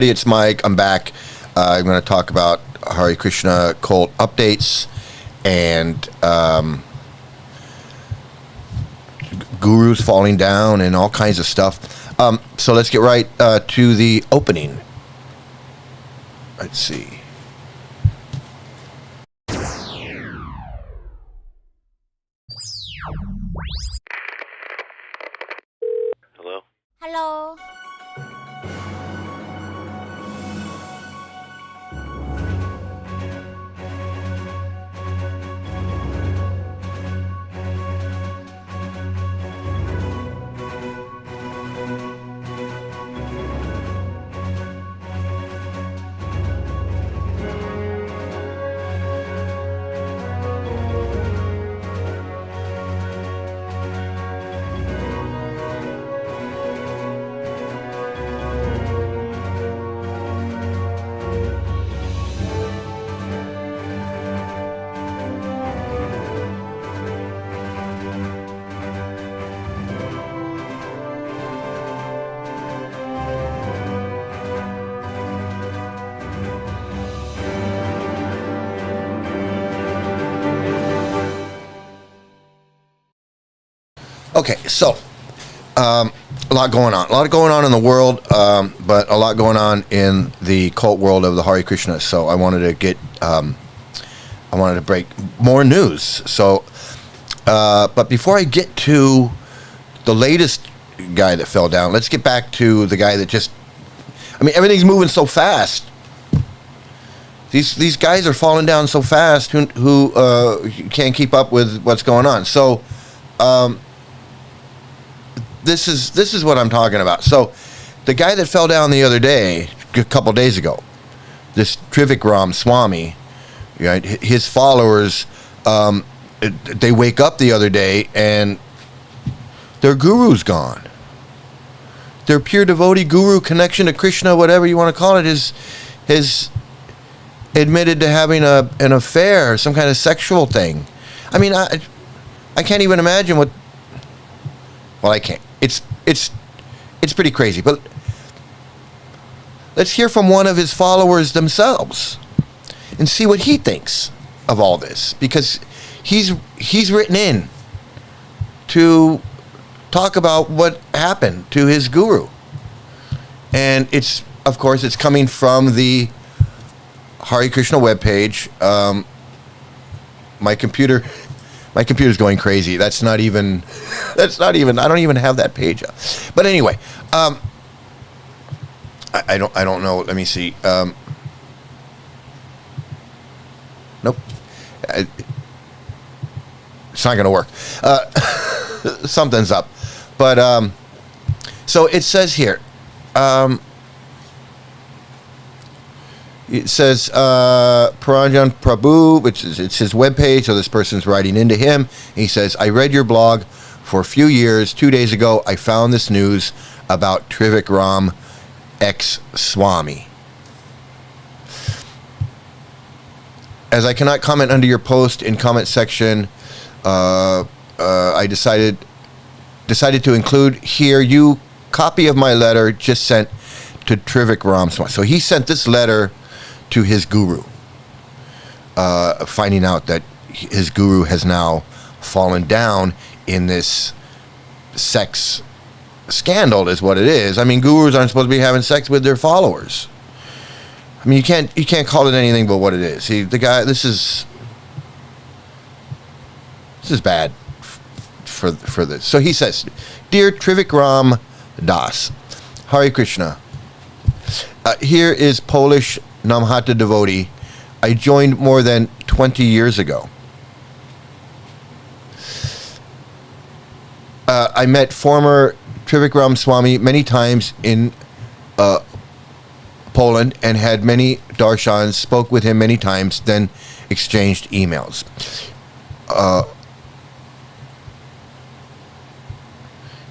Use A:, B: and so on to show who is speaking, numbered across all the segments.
A: It's Mike. I'm back. I'm going to talk about Hare Krishna Cult updates and gurus falling down and all kinds of stuff. So let's get right to the opening. Let's see.
B: Hello?
C: Hello.
A: Okay, so a lot going on. A lot going on in the world, but a lot going on in the cult world of the Hare Krishna. So I wanted to get, I wanted to break more news. So, but before I get to the latest guy that fell down, let's get back to the guy that just, I mean, everything's moving so fast. These guys are falling down so fast who can't keep up with what's going on. So, this is what I'm talking about. So, the guy that fell down the other day, a couple days ago, this Trivikram Swami, right? His followers, they wake up the other day and their guru's gone. Their pure devotee guru connection to Krishna, whatever you want to call it, is admitted to having an affair, some kind of sexual thing. I mean, I can't even imagine what. Well, I can't. It's pretty crazy. But let's hear from one of his followers themselves and see what he thinks of all this, because he's written in to talk about what happened to his guru, and it's, of course, it's coming from the Hare Krishna webpage. My computer's going crazy. That's not even, I don't even have that page up. But anyway, I don't know. Let me see. Nope. It's not going to work. Something's up. But, so it says here, it says Paranjan Prabhu, which is, it's his webpage, so this person's writing into him. He says, I read your blog for a few years. 2 days ago, I found this news about Trivikram Ex-Swami. As I cannot comment under your post in comment section, I decided to include here you copy of my letter just sent to Trivikram Swami. So he sent this letter to his guru, finding out that his guru has now fallen down in this sex scandal, is what it is. I mean, gurus aren't supposed to be having sex with their followers. I mean, you can't call it anything but what it is. The guy, this is bad for this. So he says, Dear Trivikram Das, Hare Krishna. Here is Polish Namhata devotee. I joined more than 20 years ago. I met former Trivikram Swami many times in Poland and had many darshans, spoke with him many times, then exchanged emails.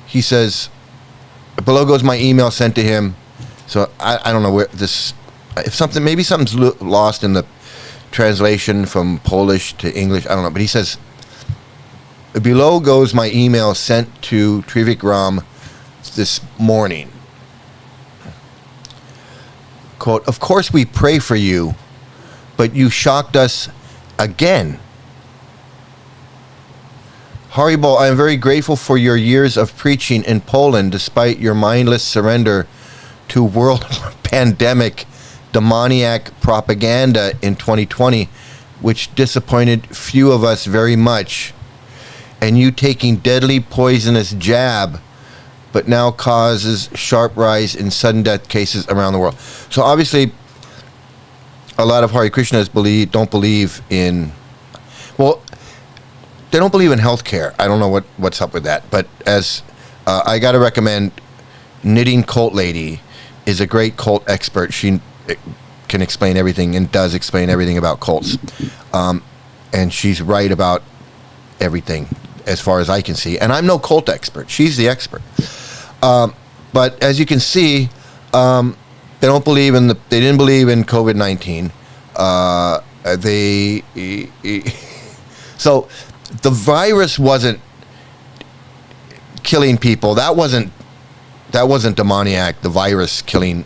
A: He says, below goes my email sent to him. So I don't know where this, if something, maybe something's lost in the translation from Polish to English. I don't know. But he says, below goes my email sent to Trivikram this morning. quote, "Of course we pray for you, but you shocked us again. Haribo, I am very grateful for your years of preaching in Poland despite your mindless surrender to world pandemic demoniac propaganda in 2020, which disappointed few of us very much, and you taking deadly poisonous jab, but now causes sharp rise in sudden death cases around the world." So obviously, a lot of Hare Krishnas don't believe in, well, they don't believe in healthcare. I don't know what's up with that, but as I got to recommend, Knitting Cult Lady is a great cult expert. She can explain everything and does explain everything about cults, and she's right about everything as far as I can see. And I'm no cult expert. She's the expert. But as you can see, they don't believe in they didn't believe in COVID-19. So the virus wasn't killing people. That wasn't demoniac. The virus killing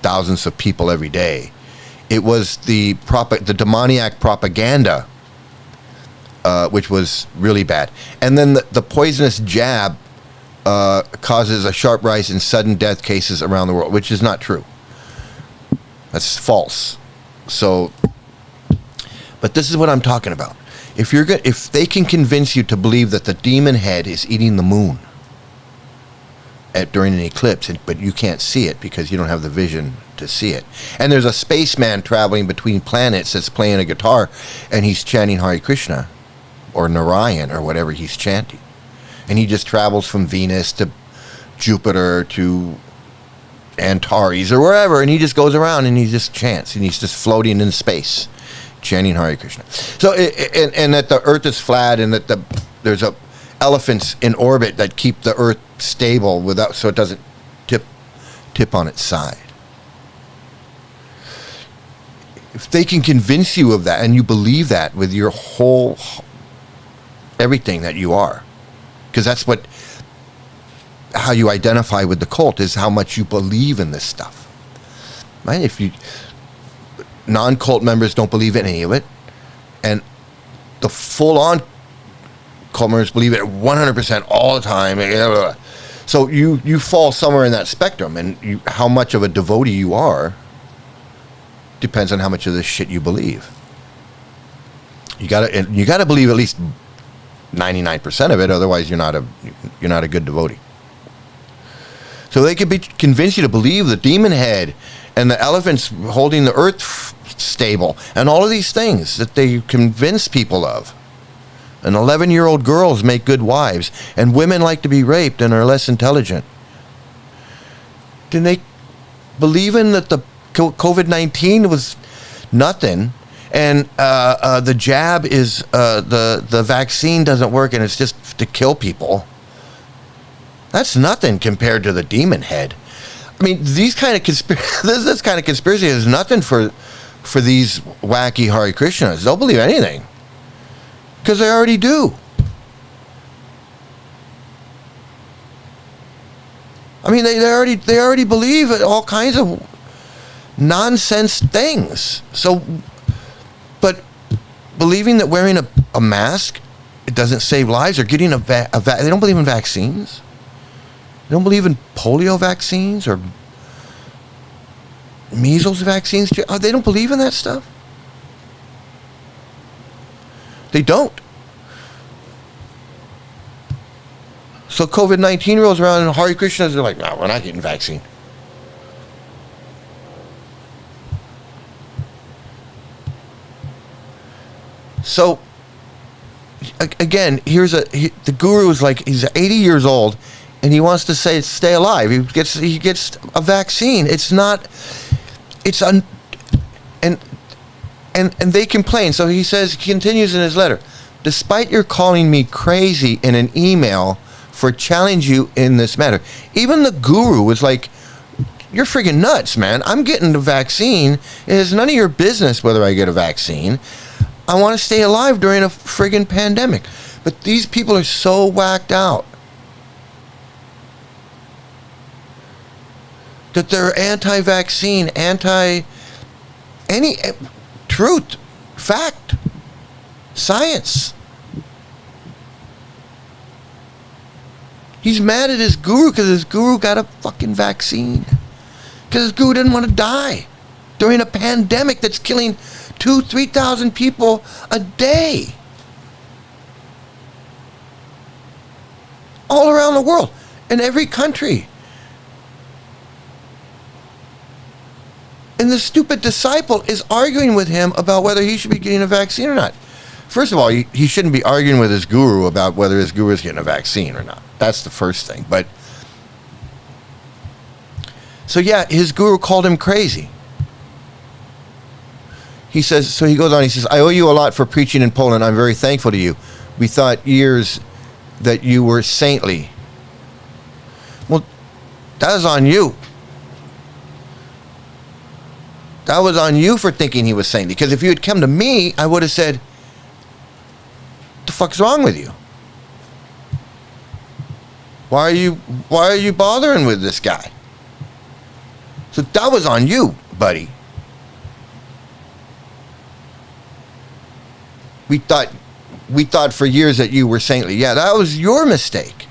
A: thousands of people every day. It was the demoniac propaganda, which was really bad. And then the poisonous jab causes a sharp rise in sudden death cases around the world, which is not true. That's false. So, but this is what I'm talking about. If they can convince you to believe that the demon head is eating the moon during an eclipse, but you can't see it because you don't have the vision to see it, and there's a spaceman traveling between planets that's playing a guitar, and he's chanting Hare Krishna or Narayan or whatever he's chanting, and he just travels from Venus to Jupiter to Antares or wherever, and he just goes around and he just chants, and he's just floating in space chanting Hare Krishna. So and that the earth is flat, and that there's elephants in orbit that keep the earth stable so it doesn't tip on its side. If they can convince you of that and you believe that with your whole everything that you are, because that's how you identify with the cult, is how much you believe in this stuff, right? If you non-cult members don't believe in any of it, and the full-on cult members believe it 100% all the time, so you fall somewhere in that spectrum, and how much of a devotee you are depends on how much of this shit you believe. You gotta believe at least 99% of it, otherwise you're not a good devotee. So they could convince you to believe the demon head and the elephants holding the earth stable and all of these things that they convince people of. And 11-year-old girls make good wives, and women like to be raped and are less intelligent. Did they believe in that the COVID-19 was nothing, and the jab is the vaccine doesn't work and it's just to kill people? That's nothing compared to the demon head. I mean, this kind of conspiracy is nothing for these wacky Hare Krishnas. They'll believe anything because they already do. I mean, they already believe all kinds of nonsense things. So, but believing that wearing a mask, it doesn't save lives, or getting they don't believe in vaccines. They don't believe in polio vaccines or measles vaccines. They don't believe in that stuff. They don't. So COVID-19 rolls around and Hare Krishnas are like, no, we're not getting vaccine. So, again, the guru is like, he's 80 years old, and he wants to stay alive. He gets a vaccine. And they complain. So he continues in his letter, despite your calling me crazy in an email for challenging you in this matter, even the guru was like, you're friggin' nuts, man. I'm getting the vaccine. It has none of your business whether I get a vaccine. I want to stay alive during a friggin' pandemic. But these people are so whacked out. that they're anti-vaccine, any truth, fact, science. He's mad at his guru because his guru got a fucking vaccine. Because his guru didn't want to die during a pandemic that's killing 2,000-3,000 people a day. All around the world, in every country. And the stupid disciple is arguing with him about whether he should be getting a vaccine or not. First of all, he shouldn't be arguing with his guru about whether his guru is getting a vaccine or not. That's the first thing. But so yeah, his guru called him crazy. He says, so he goes on, he says, I owe you a lot for preaching in Poland. I'm very thankful to you. We thought years that you were saintly. Well, that was on you. That was on you for thinking he was saintly. Because if you had come to me, I would have said, what the fuck's wrong with you? Why are you bothering with this guy? So that was on you, buddy. We thought for years that you were saintly. Yeah, that was your mistake.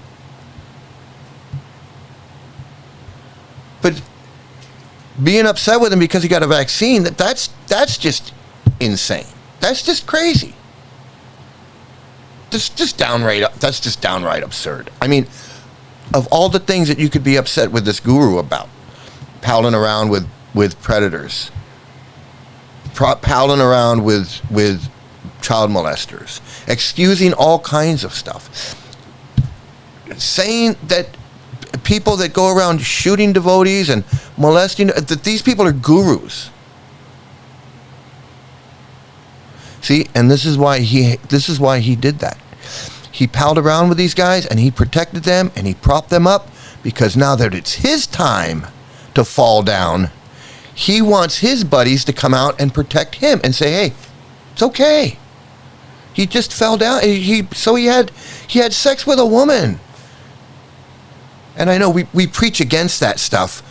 A: But being upset with him because he got a vaccine, that's just insane. That's just crazy. That's just downright absurd. I mean, of all the things that you could be upset with this guru about, palling around with predators, palling around with child molesters, excusing all kinds of stuff, saying that people that go around shooting devotees and molesting, that these people are gurus. See, and this is why he did that. He palled around with these guys and he protected them and he propped them up because now that it's his time to fall down, he wants his buddies to come out and protect him and say, hey, it's okay. He just fell down. He had sex with a woman. And I know we preach against that stuff,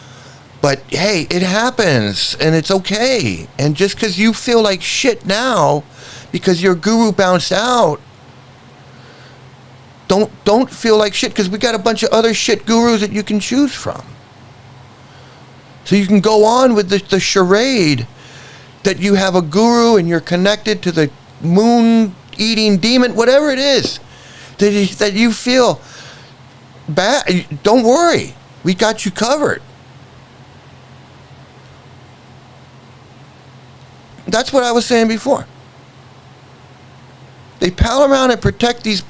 A: but hey, it happens and it's okay. And just because you feel like shit now because your guru bounced out, don't feel like shit, because we got a bunch of other shit gurus that you can choose from. So you can go on with the charade that you have a guru and you're connected to the moon-eating demon, whatever it is, that you feel bad. Don't worry. We got you covered. That's what I was saying before. They pal around and protect these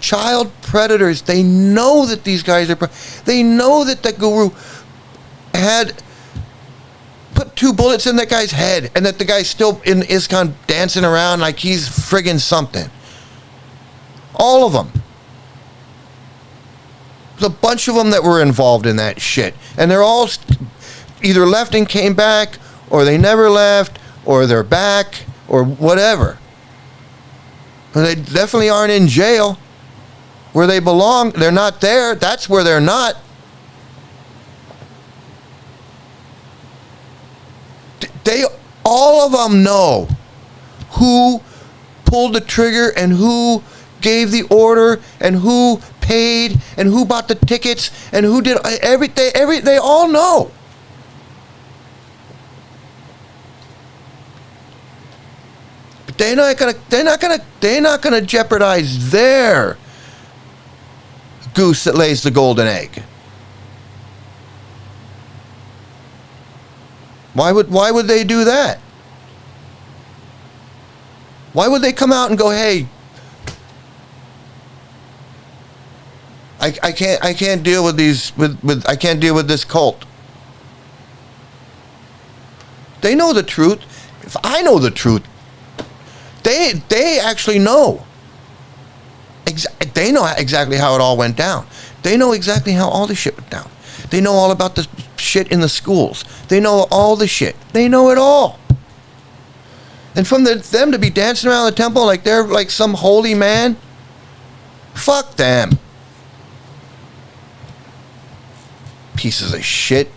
A: child predators. They know that these guys are... They know that the guru had put 2 bullets in that guy's head and that the guy's still in Iskcon dancing around like he's friggin' something. All of them. There's a bunch of them that were involved in that shit. And they're all either left and came back, or they never left, or they're back, or whatever. And they definitely aren't in jail where they belong. They're not there. That's where they're not. They, all of them know who pulled the trigger and who gave the order and who paid and who bought the tickets and who did everything. They all know. But they're not gonna jeopardize their goose that lays the golden egg. Why would they do that? Why would they come out and go, hey, I can't deal with these I can't deal with this cult. They know the truth. If I know the truth, they actually know. They know exactly how it all went down. They know exactly how all the shit went down. They know all about the shit in the schools. They know all the shit. They know it all. And from them to be dancing around the temple like they're like some holy man, fuck them. Pieces of shit.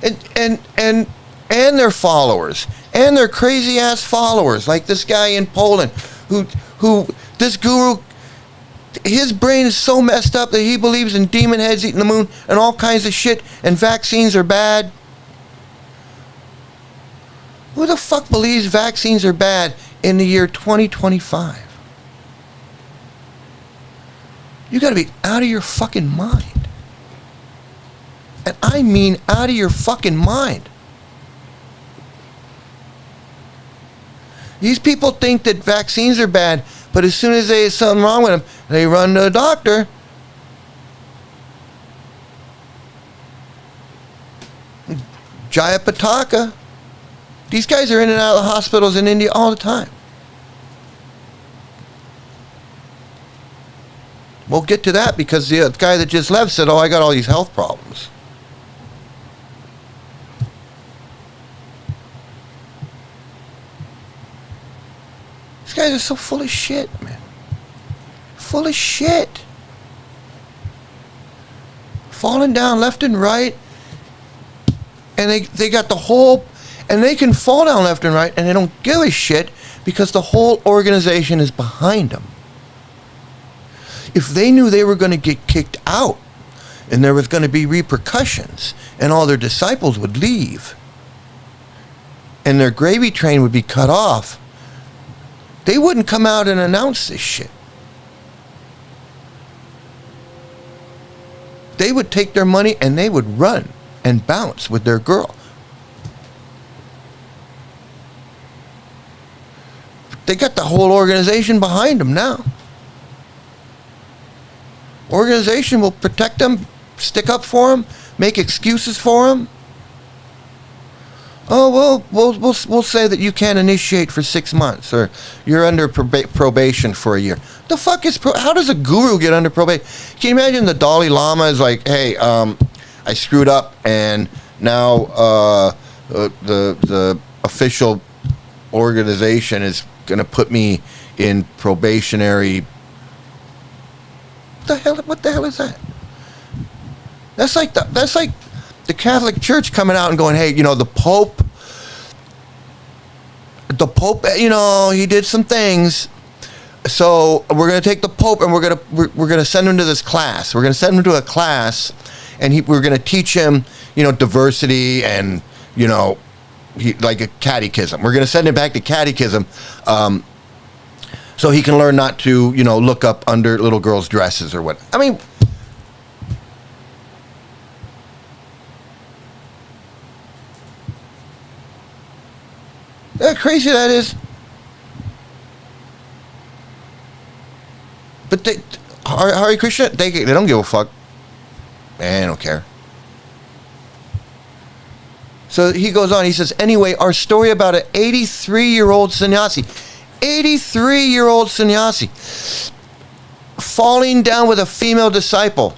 A: and their followers, and their crazy ass followers, like this guy in Poland, who this guru, his brain is so messed up that he believes in demon heads eating the moon and all kinds of shit, and vaccines are bad. Who the fuck believes vaccines are bad in the year 2025? You gotta be out of your fucking mind. And I mean out of your fucking mind. These people think that vaccines are bad, but as soon as there's something wrong with them, they run to a doctor. Jayapataka. These guys are in and out of the hospitals in India all the time. We'll get to that because the guy that just left said, "Oh, I got all these health problems." These guys are so full of shit, man. Full of shit. Falling down left and right. And they got the whole... And they can fall down left and right and they don't give a shit because the whole organization is behind them. If they knew they were going to get kicked out and there was going to be repercussions and all their disciples would leave and their gravy train would be cut off, they wouldn't come out and announce this shit. They would take their money and they would run and bounce with their girl. They got the whole organization behind them now. Organization will protect them, stick up for them, make excuses for them. Oh, we'll say that you can't initiate for 6 months, or you're under probation for a year. The fuck is how does a guru get under probation? Can you imagine the Dalai Lama is like, hey, I screwed up, and now the official organization is going to put me in probationary. What the hell is that? That's like the Catholic Church coming out and going, hey, you know, the Pope, you know, he did some things, so we're going to take the Pope and we're going to send him to this class. We're going to send him to a class, and we're going to teach him, you know, diversity and, you know, like a catechism. We're going to send him back to catechism, so he can learn not to, you know, look up under little girls' dresses or what. I mean, how crazy that is. But Hare Krishna, they don't give a fuck. They don't care. So he goes on, he says, anyway, our story about an 83-year-old sannyasi, 83-year-old sannyasi, falling down with a female disciple.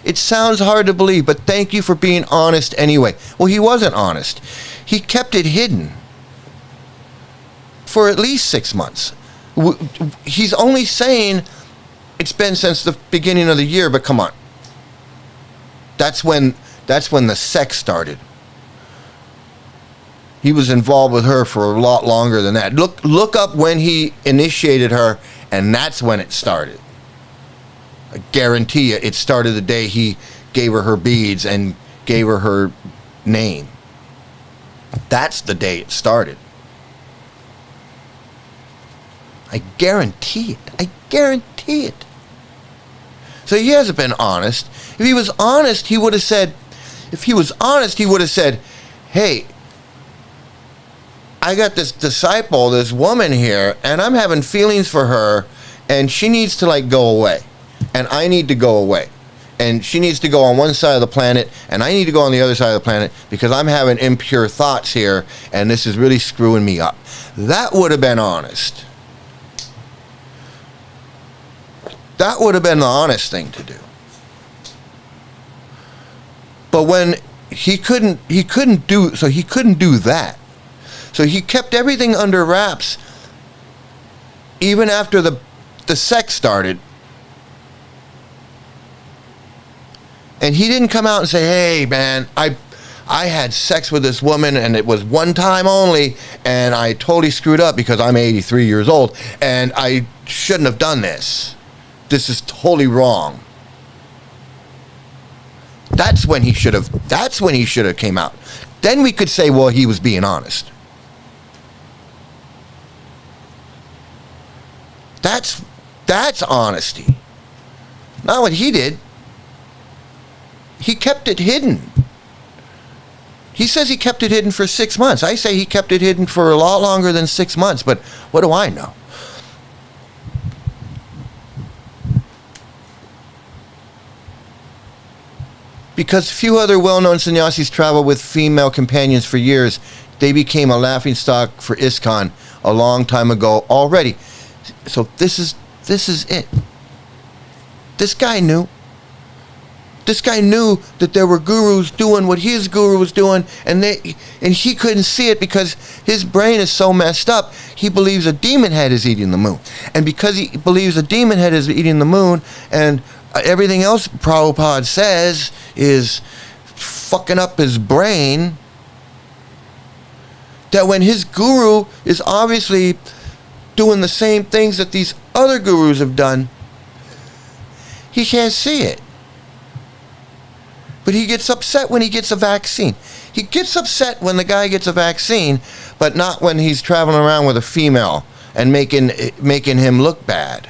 A: It sounds hard to believe, but thank you for being honest anyway. Well, he wasn't honest. He kept it hidden for at least 6 months. He's only saying it's been since the beginning of the year, but come on. That's when the sex started. He was involved with her for a lot longer than that. Look up when he initiated her, and that's when it started. I guarantee you, it started the day he gave her beads and gave her name. That's the day it started. I guarantee it. I guarantee it. So he hasn't been honest. If he was honest, he would have said, hey, I got this disciple, this woman here, and I'm having feelings for her, and she needs to like go away, and I need to go away, and she needs to go on one side of the planet, and I need to go on the other side of the planet because I'm having impure thoughts here, and this is really screwing me up. That would have been honest. That would have been the honest thing to do. But when he couldn't do that. So he kept everything under wraps even after the sex started. And he didn't come out and say, hey man, I I had sex with this woman and it was one time only, and I totally screwed up because I'm 83 years old and I shouldn't have done this. This is totally wrong. That's when he should have came out. Then we could say, well, he was being honest. That's honesty. Not what he did. He kept it hidden. He says he kept it hidden for 6 months. I say he kept it hidden for a lot longer than 6 months, but what do I know? Because few other well-known sannyasis travel with female companions for years, they became a laughingstock for Iskcon a long time ago already. So this is it. This guy knew. This guy knew that there were gurus doing what his guru was doing, and he couldn't see it because his brain is so messed up. He believes a demon head is eating the moon. And because he believes a demon head is eating the moon, and everything else Prabhupada says is fucking up his brain, that when his guru is obviously doing the same things that these other gurus have done, he can't see it. But he gets upset when he gets a vaccine. He gets upset when the guy gets a vaccine, but not when he's traveling around with a female and making him look bad.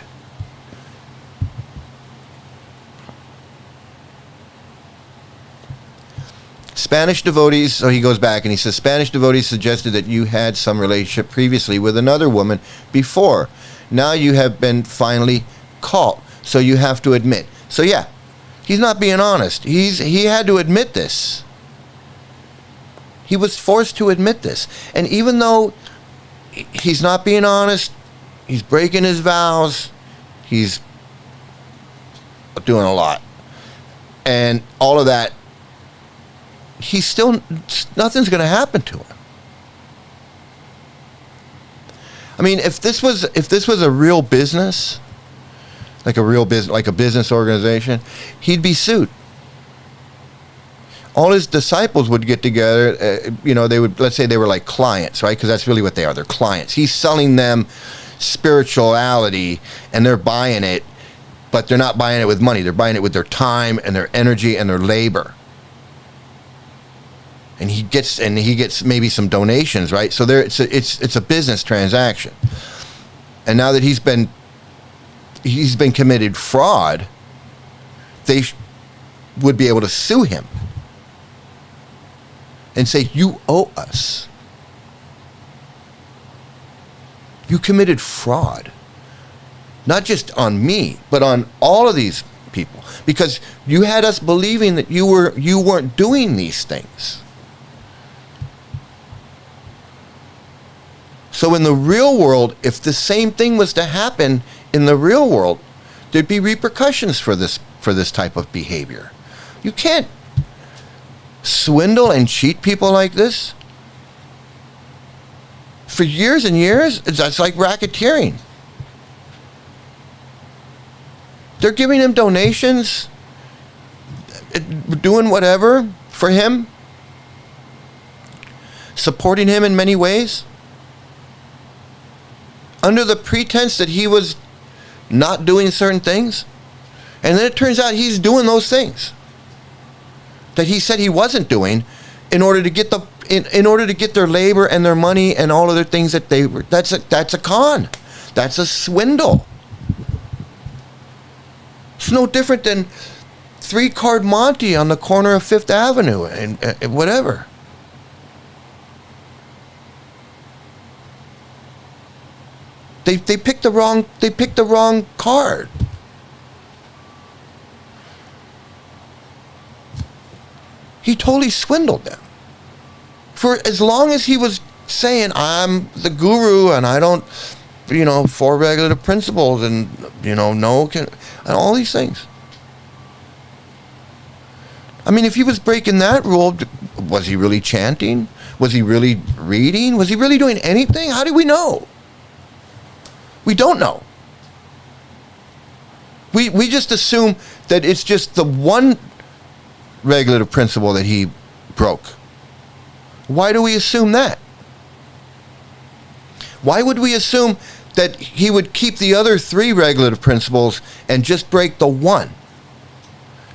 A: Spanish devotees, so he goes back and he says, Spanish devotees suggested that you had some relationship previously with another woman before. Now you have been finally caught, so you have to admit. So yeah, he's not being honest. He had to admit this. He was forced to admit this. And even though he's not being honest, he's breaking his vows, he's doing a lot. And all of that, he's still, nothing's going to happen to him. I mean, if this was a real business, like a business organization, he'd be sued. All his disciples would get together, they would, let's say they were like clients, right? Because that's really what they are. They're clients. He's selling them spirituality and they're buying it, but they're not buying it with money. They're buying it with their time and their energy and their labor. And he gets maybe some donations, right? So it's a business transaction. And now that he's been committed fraud, they would be able to sue him and say, you owe us. You committed fraud. Not just on me, but on all of these people. Because you had us believing that you weren't doing these things. So in the real world, if the same thing was to happen in the real world, there'd be repercussions for this type of behavior. You can't swindle and cheat people like this. For years and years, that's like racketeering. They're giving him donations, doing whatever for him, supporting him in many ways, under the pretense that he was not doing certain things. And then it turns out he's doing those things that he said he wasn't doing in order to get their labor and their money and all other things that they were. That's a con. That's a swindle. It's no different than 3-card Monty on the corner of Fifth Avenue and whatever. They picked the wrong card. He totally swindled them. For as long as he was saying, I'm the guru and I don't, 4 regulative principles and, and all these things. I mean, if he was breaking that rule, was he really chanting? Was he really reading? Was he really doing anything? How do we know? We don't know. We just assume that it's just the one regulative principle that he broke. Why do we assume that? Why would we assume that he would keep the other 3 regulative principles and just break the one?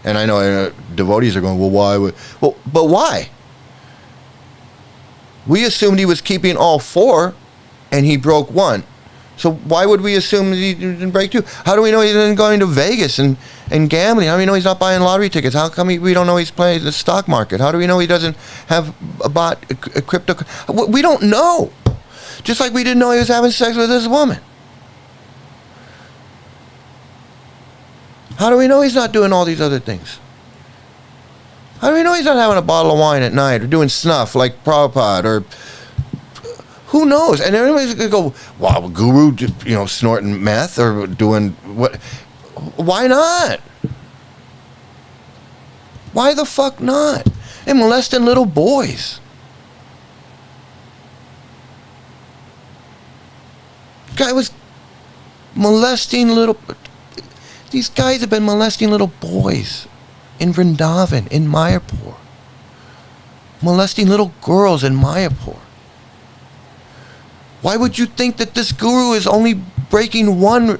A: And I know devotees are going, well, why would... Well, but why? We assumed he was keeping all 4, and he broke 1. So why would we assume he didn't break 2? How do we know he isn't going to Vegas and gambling? How do we know he's not buying lottery tickets? How come we don't know he's playing the stock market? How do we know he doesn't have bought a crypto? We don't know. Just like we didn't know he was having sex with this woman. How do we know he's not doing all these other things? How do we know he's not having a bottle of wine at night or doing snuff like Prabhupada or... Who knows? And everybody's going to go, wow, guru, snorting meth or doing what? Why not? Why the fuck not? And molesting little boys. Guy was molesting little... These guys have been molesting little boys in Vrindavan, in Mayapur. Molesting little girls in Mayapur. Why would you think that this guru is only breaking 1?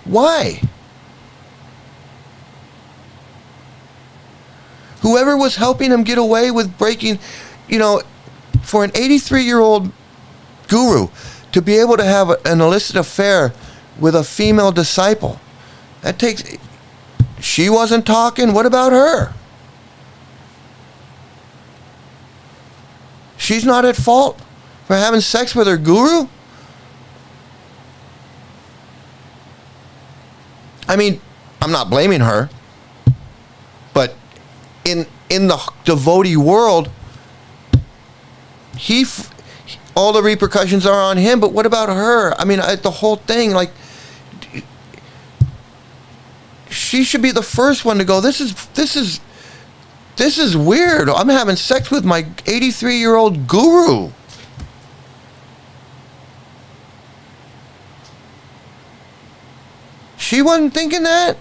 A: Why? Whoever was helping him get away with breaking, for an 83-year-old guru to be able to have an illicit affair with a female disciple, that takes... She wasn't talking. What about her? She's not at fault for having sex with her guru? I mean, I'm not blaming her, but in the devotee world, all the repercussions are on him, but what about her? I mean, the whole thing, like, she should be the first one to go, this is weird. I'm having sex with my 83-year-old guru. She wasn't thinking that.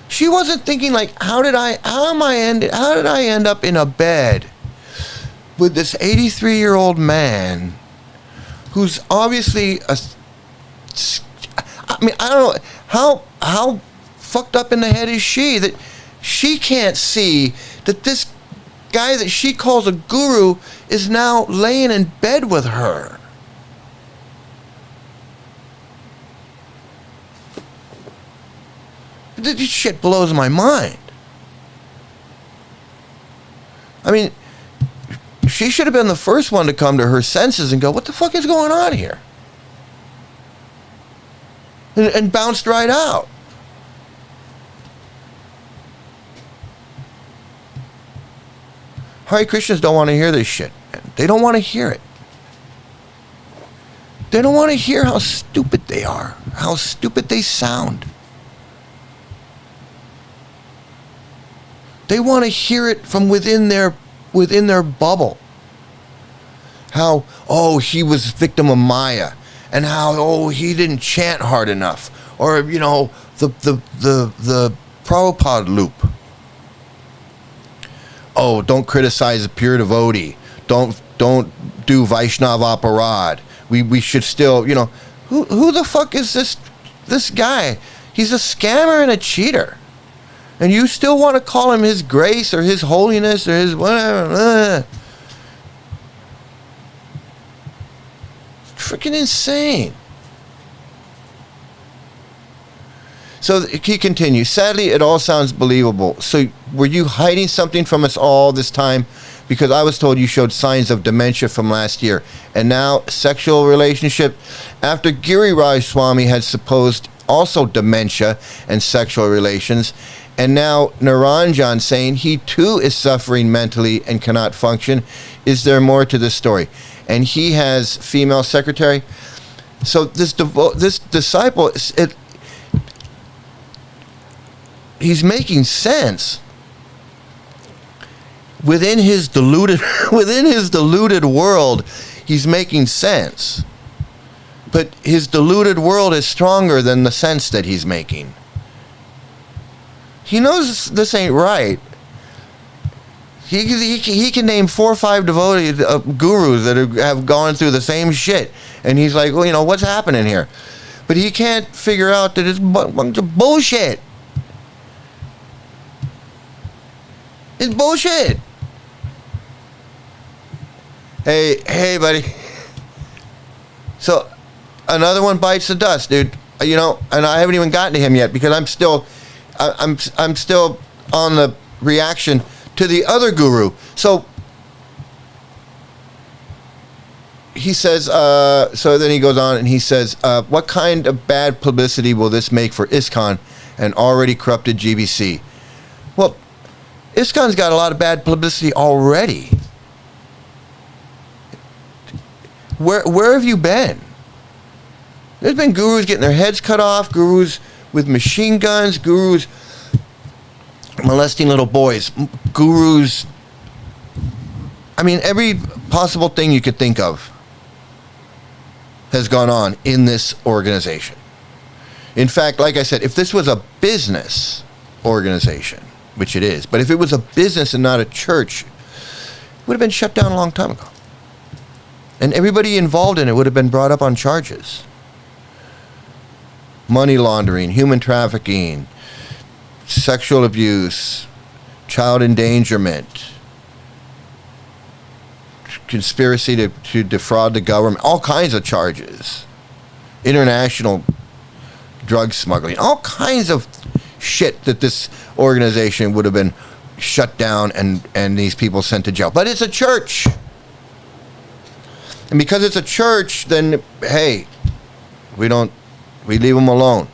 A: She wasn't thinking like, how did I end up in a bed with this 83-year-old man who's obviously I don't know how fucked up in the head is she that she can't see that this guy that she calls a guru is now laying in bed with her. This shit blows my mind. I mean, she should have been the first one to come to her senses and go, what the fuck is going on here? And bounced right out. Hare Krishnas don't want to hear this shit. They don't want to hear it. They don't want to hear how stupid they are, how stupid they sound. They want to hear it from within their bubble. How, he was victim of Maya, and how, he didn't chant hard enough, or the Prabhupada loop. Don't criticize a pure devotee. Don't do Vaishnava aparad. We should still, who the fuck is this guy? He's a scammer and a cheater. And you still want to call him his grace or his holiness or his whatever. Freaking insane. So he continues, sadly, it all sounds believable. So were you hiding something from us all this time? Because I was told you showed signs of dementia from last year. And now sexual relationship. After Giriraj Swami had supposed also dementia and sexual relations. And now Niranjana saying he too is suffering mentally and cannot function. Is there more to this story? And he has female secretary. So this disciple, he's making sense within his deluded world. He's making sense, but his deluded world is stronger than the sense that he's making. He knows this ain't right. He can name 4 or 5 devotees, gurus that have gone through the same shit, and he's like, well, you know, what's happening here? But he can't figure out that it's a bunch of bullshit. It's bullshit. Hey, buddy. So, another one bites the dust, dude. You know, and I haven't even gotten to him yet because I'm still on the reaction to the other guru. So he says, so then he goes on and he says, what kind of bad publicity will this make for Iskcon and already corrupted GBC? Well, Iskcon's got a lot of bad publicity already. Where have you been? There's been gurus getting their heads cut off, gurus with machine guns, gurus molesting little boys, gurus. I mean, every possible thing you could think of has gone on in this organization. In fact, like I said, if this was a business organization, which it is, but if it was a business and not a church, it would have been shut down a long time ago. And everybody involved in it would have been brought up on charges. Money laundering, human trafficking, sexual abuse, child endangerment, conspiracy to defraud the government, all kinds of charges, international drug smuggling, all kinds of shit that this organization would have been shut down and these people sent to jail. But it's a church. And because it's a church, then, hey, we leave them alone.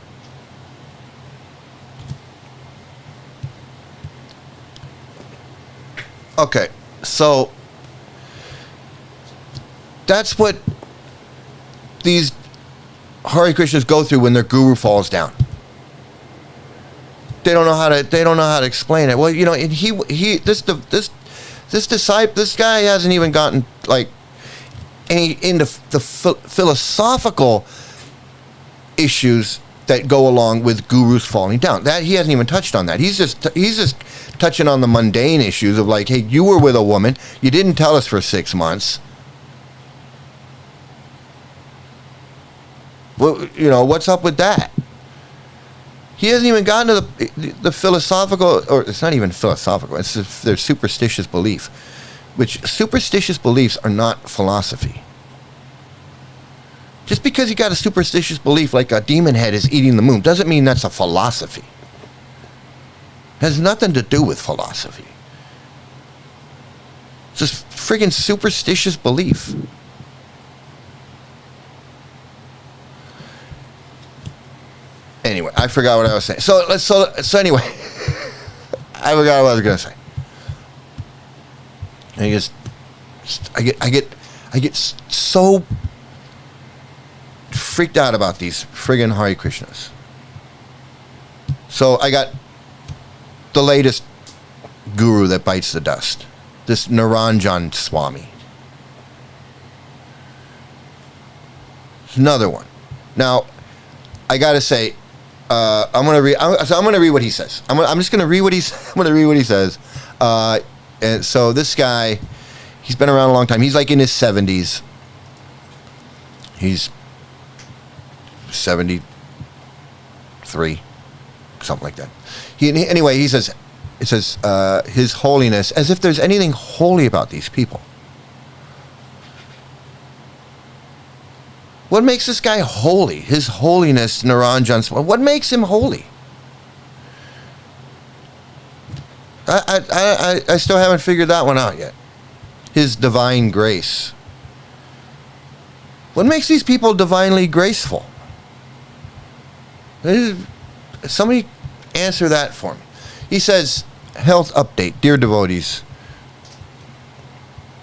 A: Okay, so that's what these Hare Krishnas go through when their guru falls down. They don't know how to explain it. Well, you know, and this guy hasn't even gotten like any into the philosophical issues that go along with gurus falling down. That he hasn't even touched on that. He's just touching on the mundane issues of like, hey, you were with a woman, you didn't tell us for 6 months. Well, you know, what's up with that? He hasn't even gotten to the philosophical, or it's not even philosophical, it's their superstitious belief, which superstitious beliefs are not philosophy. Just because you got a superstitious belief like a demon head is eating the moon doesn't mean that's a philosophy. It has nothing to do with philosophy. It's just friggin' superstitious belief. Anyway, I forgot what I was saying. So anyway, I forgot what I was gonna say. I get so freaked out about these friggin' Hare Krishnas. So I got the latest guru that bites the dust. This Niranjana Swami. Another one. Now, I gotta say, I'm gonna read what he says. I'm just gonna read what he says. And so this guy, he's been around a long time. He's like in his 70s. He's 73, something like that. Anyway, he says, it says, His Holiness, as if there's anything holy about these people. What makes this guy holy? His Holiness Niranjana. What makes him holy? I still haven't figured that one out yet. His divine grace. What makes these people divinely graceful? Somebody answer that for me. He says, health update. Dear devotees,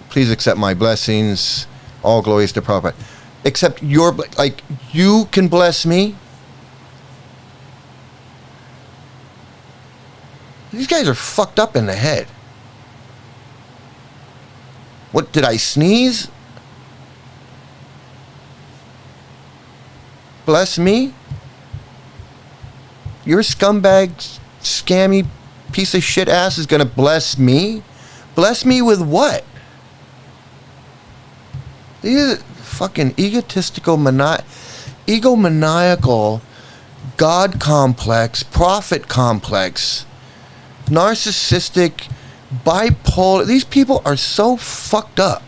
A: please accept my blessings. All glories to Prabhupada. Except you can bless me. These guys are fucked up in the head. What, did I sneeze? Bless me? Your scumbag, scammy, piece of shit ass is gonna bless me? Bless me with what? These are fucking egotistical, egomaniacal, God complex, prophet complex, narcissistic, bipolar. These people are so fucked up.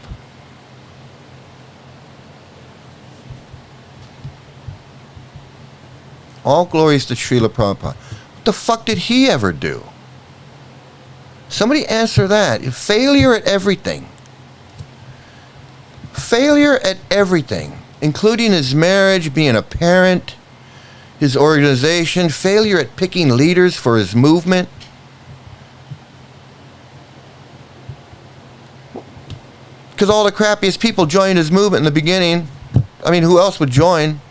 A: All glories to Srila Prabhupada. What the fuck did he ever do? Somebody answer that. Failure at everything. Failure at everything, including his marriage, being a parent, his organization, failure at picking leaders for his movement. Because all the crappiest people joined his movement in the beginning. I mean, who else would join?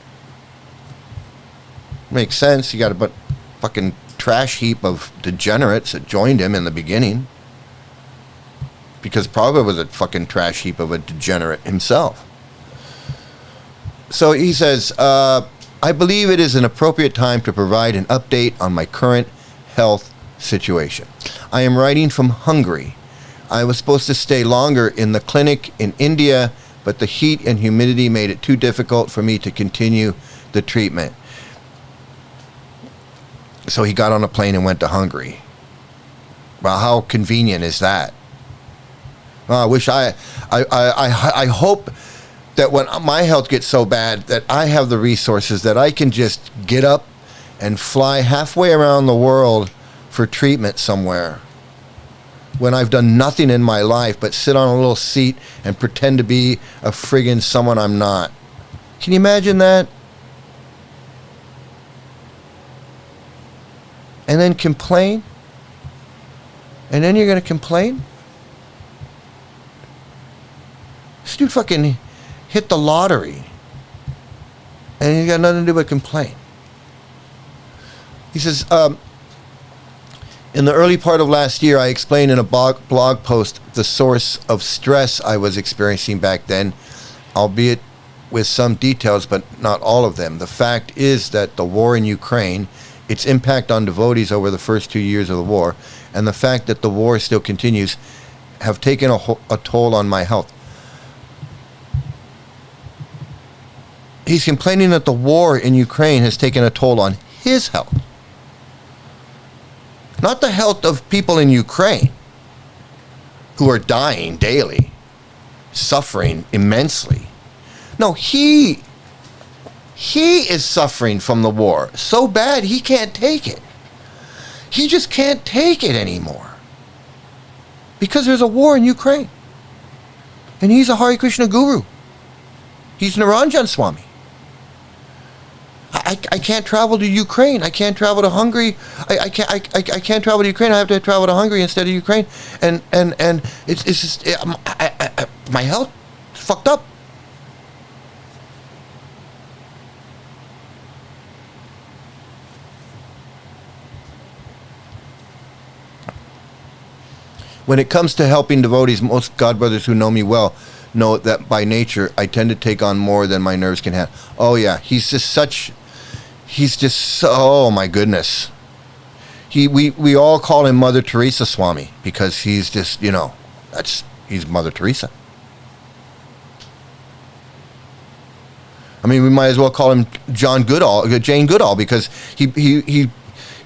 A: Makes sense. You got a fucking trash heap of degenerates that joined him in the beginning. Because Prabhupada was a fucking trash heap of a degenerate himself. So he says, I believe it is an appropriate time to provide an update on my current health situation. I am writing from Hungary. I was supposed to stay longer in the clinic in India, but the heat and humidity made it too difficult for me to continue the treatment. So he got on a plane and went to Hungary. Well, how convenient is that? I wish I hope that when my health gets so bad that I have the resources that I can just get up and fly halfway around the world for treatment somewhere. When I've done nothing in my life but sit on a little seat and pretend to be a friggin' someone I'm not. Can you imagine that? And then complain? And then you're going to complain? This dude fucking hit the lottery. And he got nothing to do but complain. He says, in the early part of last year, I explained in a blog post the source of stress I was experiencing back then, albeit with some details, but not all of them. The fact is that the war in Ukraine, its impact on devotees over the first 2 years of the war, and the fact that the war still continues, have taken a toll on my health. He's complaining that the war in Ukraine has taken a toll on his health. Not the health of people in Ukraine who are dying daily, suffering immensely. No, he is suffering from the war so bad he can't take it. He just can't take it anymore. Because there's a war in Ukraine. And he's a Hare Krishna guru. He's Niranjana Swami. I can't travel to Ukraine. I can't travel to Hungary. I can't travel to Ukraine. I have to travel to Hungary instead of Ukraine. And it's just my health is fucked up. When it comes to helping devotees, most godbrothers who know me well know that by nature I tend to take on more than my nerves can handle. Oh yeah, he's just so, oh my goodness. We all call him Mother Teresa Swami because he's just, he's Mother Teresa. I mean, we might as well call him Jane Goodall because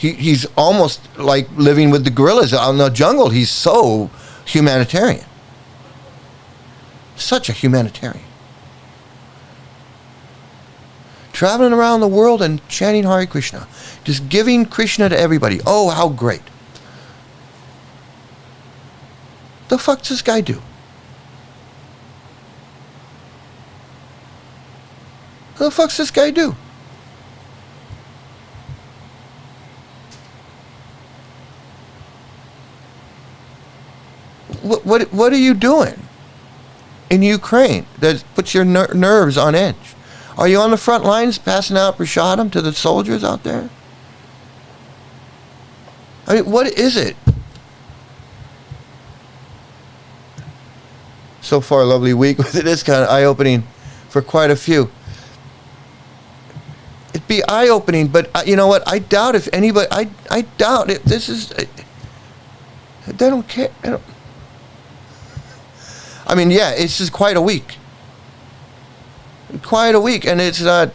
A: he's almost like living with the gorillas out in the jungle. He's so humanitarian. Such a humanitarian. Traveling around the world and chanting Hare Krishna. Just giving Krishna to everybody. Oh, how great. The fuck does this guy do? What the fuck's this guy do? What are you doing in Ukraine that puts your nerves on edge? Are you on the front lines passing out prasadam to the soldiers out there? I mean, what is it? So far, a lovely week. It is kind of eye-opening for quite a few. It'd be eye-opening, but you know what? I doubt if anybody... I doubt if this is... They don't care. I mean, yeah, it's just quite a week. Quite a week, and it's not.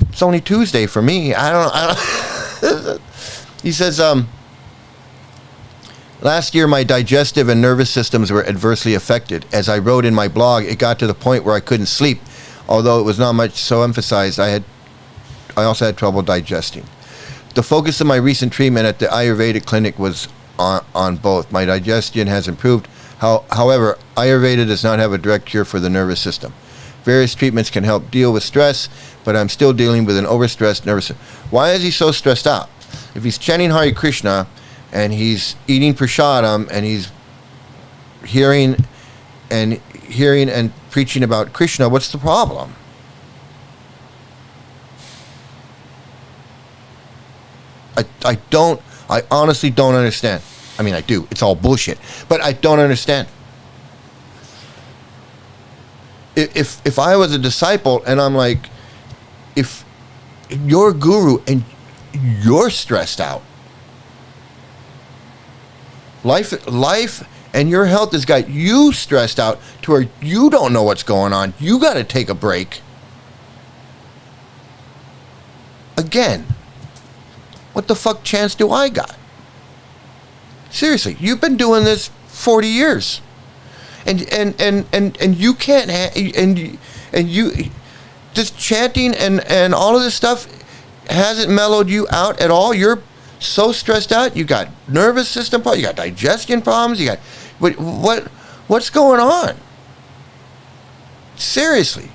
A: It's only Tuesday for me. I don't. He says, last year my digestive and nervous systems were adversely affected. As I wrote in my blog, it got to the point where I couldn't sleep. Although it was not much so emphasized, I also had trouble digesting. The focus of my recent treatment at the Ayurvedic clinic was on both. My digestion has improved. However, Ayurveda does not have a direct cure for the nervous system. Various treatments can help deal with stress, but I'm still dealing with an overstressed nervous system. Why is he so stressed out? If he's chanting Hare Krishna and he's eating prasadam and he's hearing and preaching about Krishna, what's the problem? I honestly don't understand. I mean, I do. It's all bullshit. But I don't understand. If I was a disciple and I'm like, if you're a guru and you're stressed out, life and your health has got you stressed out to where you don't know what's going on. You got to take a break. Again, what the fuck chance do I got? Seriously, you've been doing this 40 years. And you can't and you just chanting and all of this stuff hasn't mellowed you out at all. You're so stressed out. You got nervous system problems. You got digestion problems. You got what's going on? Seriously.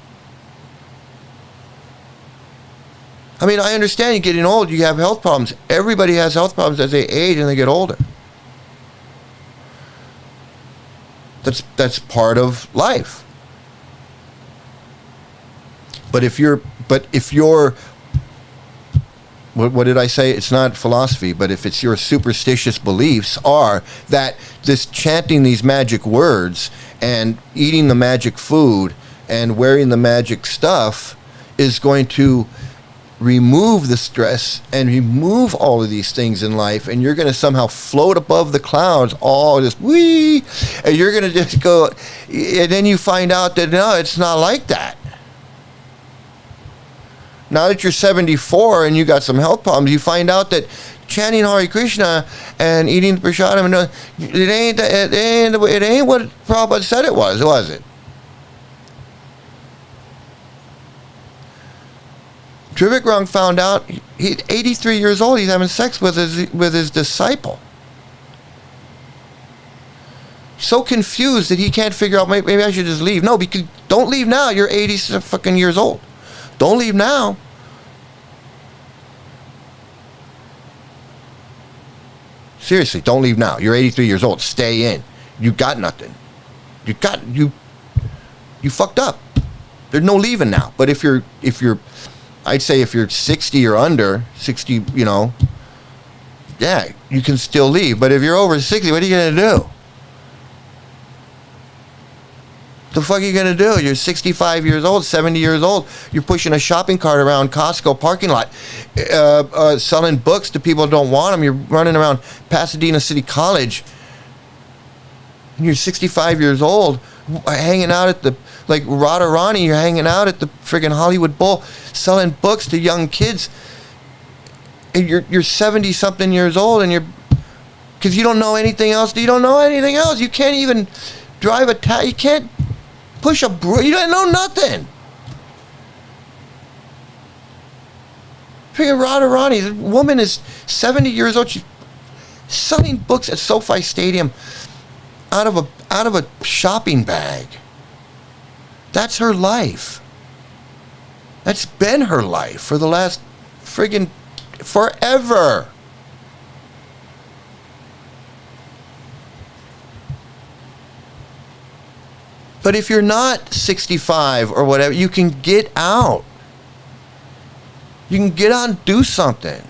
A: I mean, I understand you're getting old. You have health problems. Everybody has health problems as they age and they get older. That's part of life. But if you're what did I say? It's not philosophy, but if it's your superstitious beliefs are that this chanting these magic words and eating the magic food and wearing the magic stuff is going to remove the stress and remove all of these things in life, and you're going to somehow float above the clouds, all just wee, and you're going to just go, and then you find out that no, it's not like that. Now that you're 74 and you got some health problems, you find out that chanting Hare Krishna and eating the prasadam, it ain't what Prabhupada said it was it? Trivikrama found out he's 83 years old. He's having sex with his disciple. So confused that he can't figure out. Maybe I should just leave. No, because don't leave now. You're 80 fucking years old. Don't leave now. Seriously, don't leave now. You're 83 years old. Stay in. You got nothing. You fucked up. There's no leaving now. But if you're I'd say if you're 60 or under 60, yeah, you can still leave. But if you're over 60, what are you going to do? The fuck are you going to do? You're 65 years old, 70 years old. You're pushing a shopping cart around Costco parking lot, selling books to people who don't want them. You're running around Pasadena City College. And you're 65 years old, hanging out at like Radharani, you're hanging out at the friggin' Hollywood Bowl, selling books to young kids. And you're 70-something years old, and because you don't know anything else. You don't know anything else. You can't even drive a you can't push a broom. You don't know nothing. Friggin' Radharani, the woman is 70 years old. She's selling books at SoFi Stadium out of a shopping bag. That's her life. That's been her life for the last friggin' forever. But if you're not 65 or whatever, you can get out. You can get out and do something.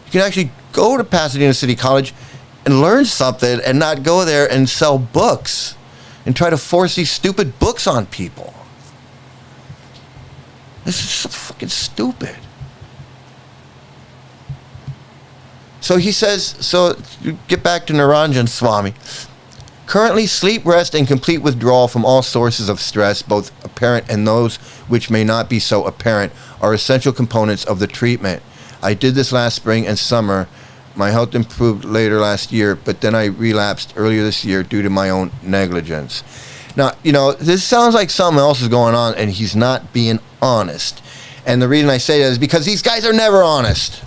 A: You can actually go to Pasadena City College and learn something and not go there and sell books and try to force these stupid books on people. This is so fucking stupid. So he says, so get back to Niranjana Swami. Currently, sleep, rest, and complete withdrawal from all sources of stress, both apparent and those which may not be so apparent, are essential components of the treatment. I did this last spring and summer. My health improved later last year, but then I relapsed earlier this year due to my own negligence. Now, this sounds like something else is going on, and he's not being honest. And the reason I say that is because these guys are never honest.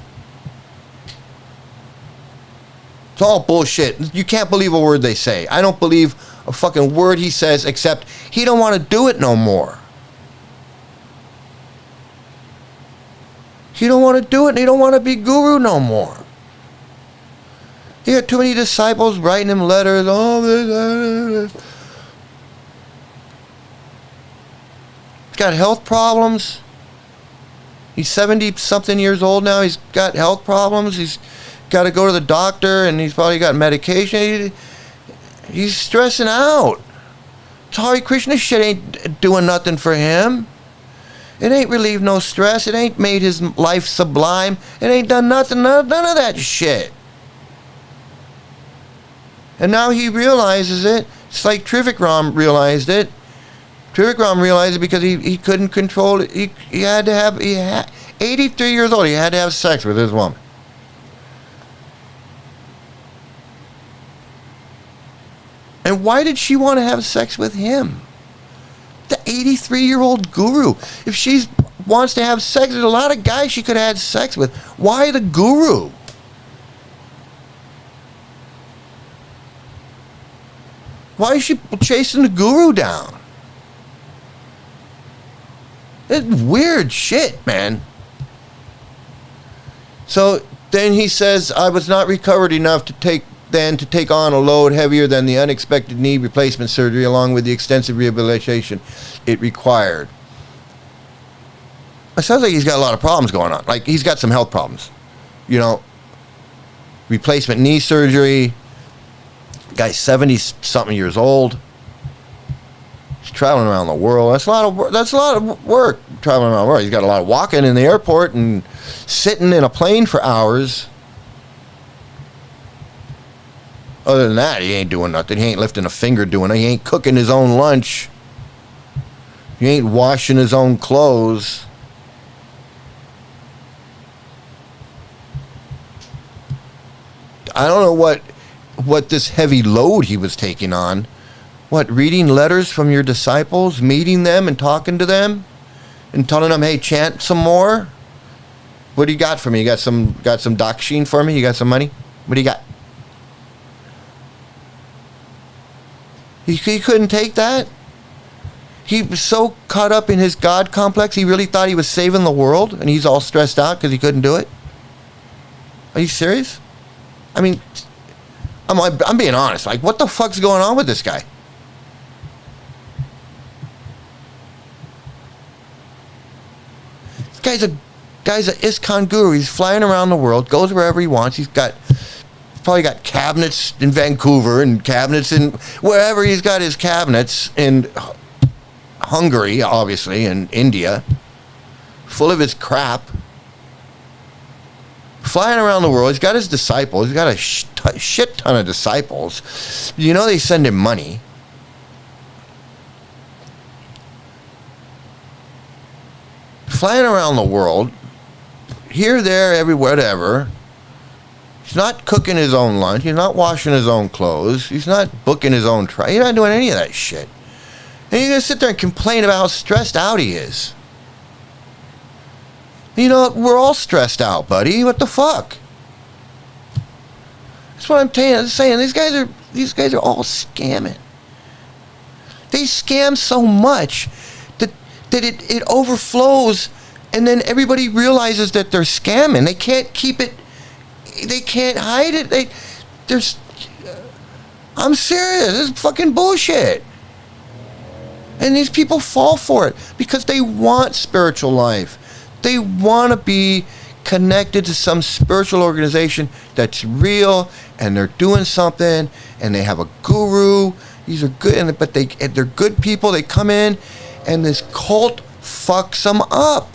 A: It's all bullshit. You can't believe a word they say. I don't believe a fucking word he says, except he don't want to do it no more. He don't want to do it, and he don't want to be guru no more. He got too many disciples writing him letters. He's got health problems. He's 70-something years old now. He's got health problems. He's got to go to the doctor, and he's probably got medication. He's stressing out. Hare Krishna shit ain't doing nothing for him. It ain't relieved no stress. It ain't made his life sublime. It ain't done nothing, none of that shit. And now he realizes it. It's like Trivikram realized it. Trivikram realized it because he couldn't control it. He had 83 years old. He had to have sex with his woman. And why did she want to have sex with him? The 83-year-old guru. If she wants to have sex, there's a lot of guys she could have had sex with. Why the guru? Why is she chasing the guru down? It's weird shit, man. So then he says, I was not recovered enough to take on a load heavier than the unexpected knee replacement surgery along with the extensive rehabilitation it required. It sounds like he's got a lot of problems going on. Like, he's got some health problems. Replacement knee surgery. Guy's 70-something years old. He's traveling around the world. That's a lot of work traveling around the world. He's got a lot of walking in the airport and sitting in a plane for hours. Other than that, he ain't doing nothing. He ain't lifting a finger doing it. He ain't cooking his own lunch. He ain't washing his own clothes. I don't know what this heavy load he was taking on. What, reading letters from your disciples, meeting them and talking to them and telling them, hey, chant some more? What do you got for me? You got some dakshin for me? You got some money? What do you got? He couldn't take that. He was so caught up in his God complex, he really thought he was saving the world, and he's all stressed out because he couldn't do it. Are you serious? I mean, I'm being honest. Like, what the fuck's going on with this guy? This guy's a Iskcon guru. He's flying around the world, goes wherever he wants. He's probably got cabinets in Vancouver and cabinets in wherever he's got his cabinets, in Hungary, obviously, and India, full of his crap. Flying around the world. He's got his disciples. He's got a shit ton of disciples. They send him money. Flying around the world, here, there, everywhere, whatever. He's not cooking his own lunch. He's not washing his own clothes. He's not booking his own He's not doing any of that shit. And you're going to sit there and complain about how stressed out he is. We're all stressed out, buddy. What the fuck? That's what I'm saying. These guys are all scamming. They scam so much that it overflows, and then everybody realizes that they're scamming. They can't keep it. They can't hide it. I'm serious. This is fucking bullshit. And these people fall for it because they want spiritual life. They want to be connected to some spiritual organization that's real, and they're doing something, and they have a guru. These are good, but they're good people. They come in, and this cult fucks them up.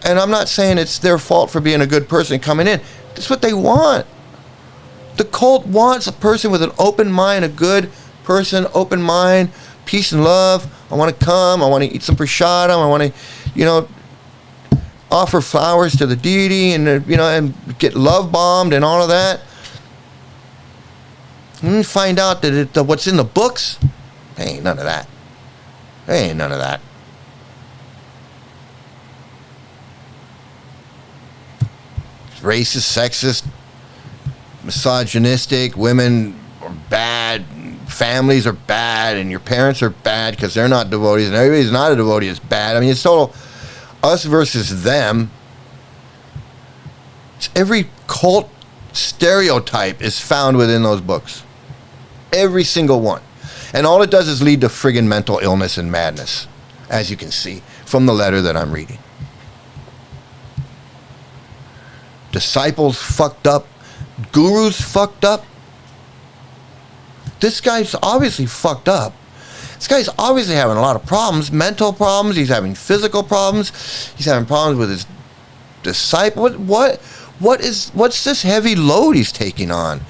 A: And I'm not saying it's their fault for being a good person coming in. That's what they want. The cult wants a person with an open mind, a good person, open mind, peace and love. I want to come. I want to eat some prasadam. I want to, offer flowers to the deity and, and get love bombed and all of that. And find out that what's in the books, ain't none of that. Ain't none of that. It's racist, sexist, misogynistic. Women are bad. Families are bad, and your parents are bad because they're not devotees, and everybody's not a devotee is bad. I mean, it's total us versus them. Every cult stereotype is found within those books. Every single one. And all it does is lead to friggin' mental illness and madness, as you can see from the letter that I'm reading. Disciples fucked up. Gurus fucked up. This guy's obviously fucked up. This guy's obviously having a lot of problems, mental problems. He's having physical problems. He's having problems with his disciple. What's this heavy load he's taking on?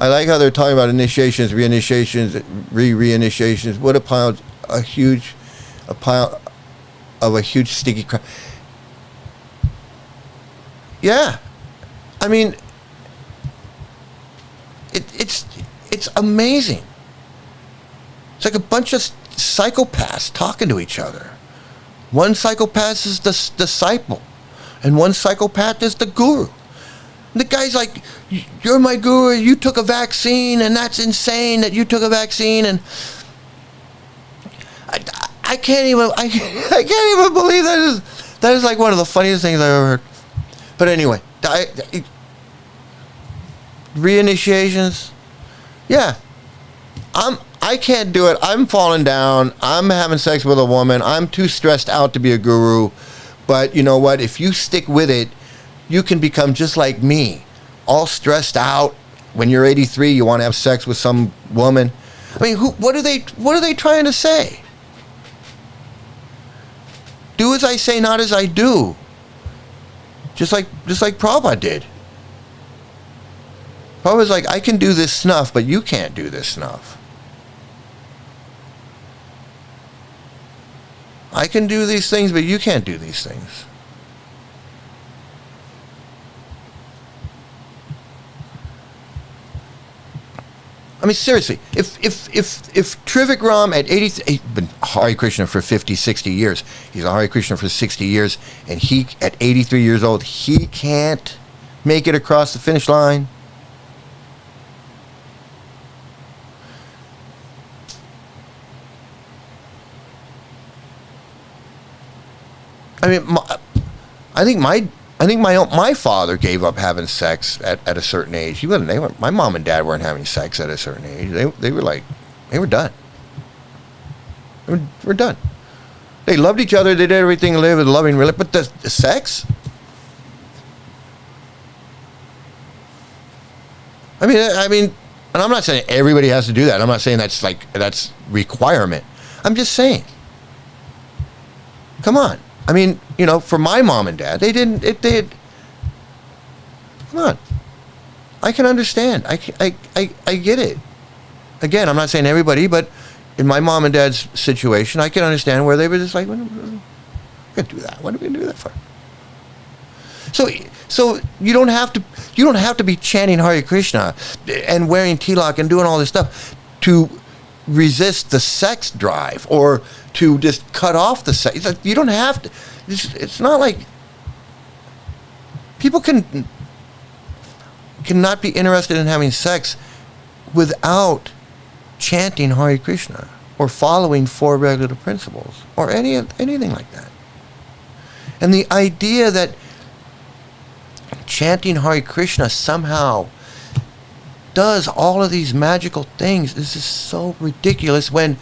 A: I like how they're talking about initiations, reinitiations, reinitiations. What a pile of a huge sticky crap. Yeah, I mean, it's amazing. It's like a bunch of psychopaths talking to each other. One psychopath is the disciple, and one psychopath is the guru. And the guy's like, "You're my guru. You took a vaccine, and that's insane that you took a vaccine." And I can't even believe that is like one of the funniest things I've ever heard. But anyway, reinitiations, yeah. I can't do it. I'm falling down. I'm having sex with a woman. I'm too stressed out to be a guru. But you know what? If you stick with it, you can become just like me, all stressed out. When you're 83, you want to have sex with some woman. I mean, what are they trying to say? Do as I say, not as I do. Just like Prabhupada did. Prabhupada's like, I can do this snuff, but you can't do this snuff. I can do these things, but you can't do these things. I mean, seriously, if Trivikram at 80, he's been Hare Krishna for 50, 60 years. He's a Hare Krishna for 60 years, and he, at 83 years old, he can't make it across the finish line. I mean, I think my father gave up having sex at a certain age. My mom and dad weren't having sex at a certain age. They were done. We're done. They loved each other. They did everything, lived a loving relationship. But the sex? I mean, and I'm not saying everybody has to do that. I'm not saying that's requirement. I'm just saying. Come on. I mean, for my mom and dad, they had. Come on. I can understand. I get it. Again, I'm not saying everybody, but in my mom and dad's situation, I can understand where they were just like, we're going to do that. What are we going to do that for? So you don't have to be chanting Hare Krishna and wearing tilak and doing all this stuff to resist the sex drive or to just cut off the sex. You don't have to. It's not like people cannot be interested in having sex without chanting Hare Krishna or following four regulative principles or anything like that. And the idea that chanting Hare Krishna somehow does all of these magical things is just so ridiculous when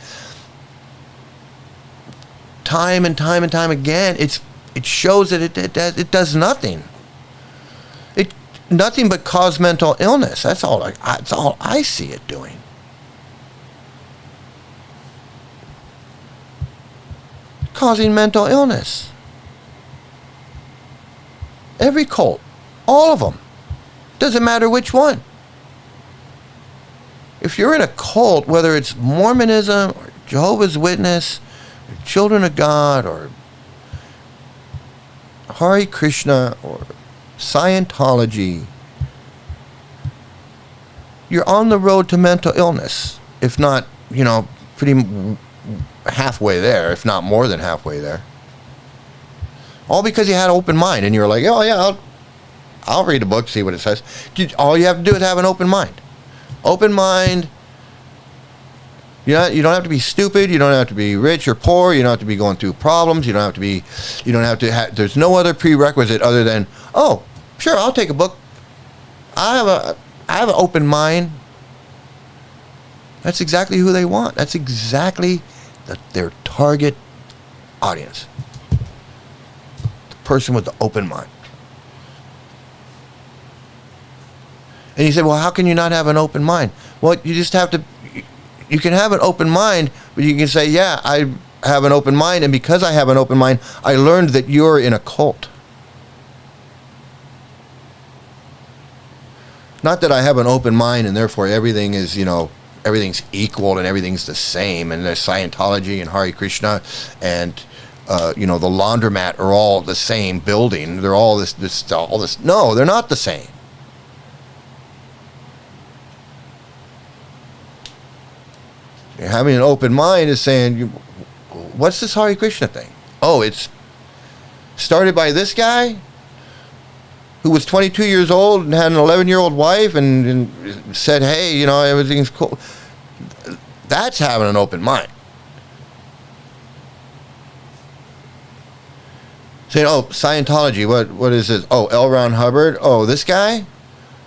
A: time and time and time again it shows that it does nothing. Nothing but cause mental illness. That's all I see it doing. causing mental illness. Every cult. All of them. Doesn't matter which one. If you're in a cult, whether it's Mormonism or Jehovah's Witness, or Children of God, or Hare Krishna, or Scientology, you're on the road to mental illness. If not, pretty halfway there, if not more than halfway there. All because you had an open mind and you were like, oh yeah, I'll read a book, see what it says. All you have to do is have an open mind. Open mind. You don't have to be stupid. You don't have to be rich or poor. You don't have to be going through problems. You don't have to there's no other prerequisite other than, oh, sure, I'll take a book. I have an open mind. That's exactly who they want. That's exactly their target audience. The person with the open mind. And you say, well, how can you not have an open mind? Well, you just have to, you can have an open mind, but you can say, yeah, I have an open mind, and because I have an open mind, I learned that you're in a cult. Not that I have an open mind and therefore everything is, everything's equal and everything's the same, and there's Scientology and Hare Krishna and, the laundromat are all the same building. They're all all this. No, they're not the same. Having an open mind is saying, what's this Hare Krishna thing? Oh, it's started by this guy who was 22 years old and had an 11-year-old wife and said, hey, everything's cool. That's having an open mind. Saying, oh, Scientology, what is this? Oh, L. Ron Hubbard? Oh, this guy?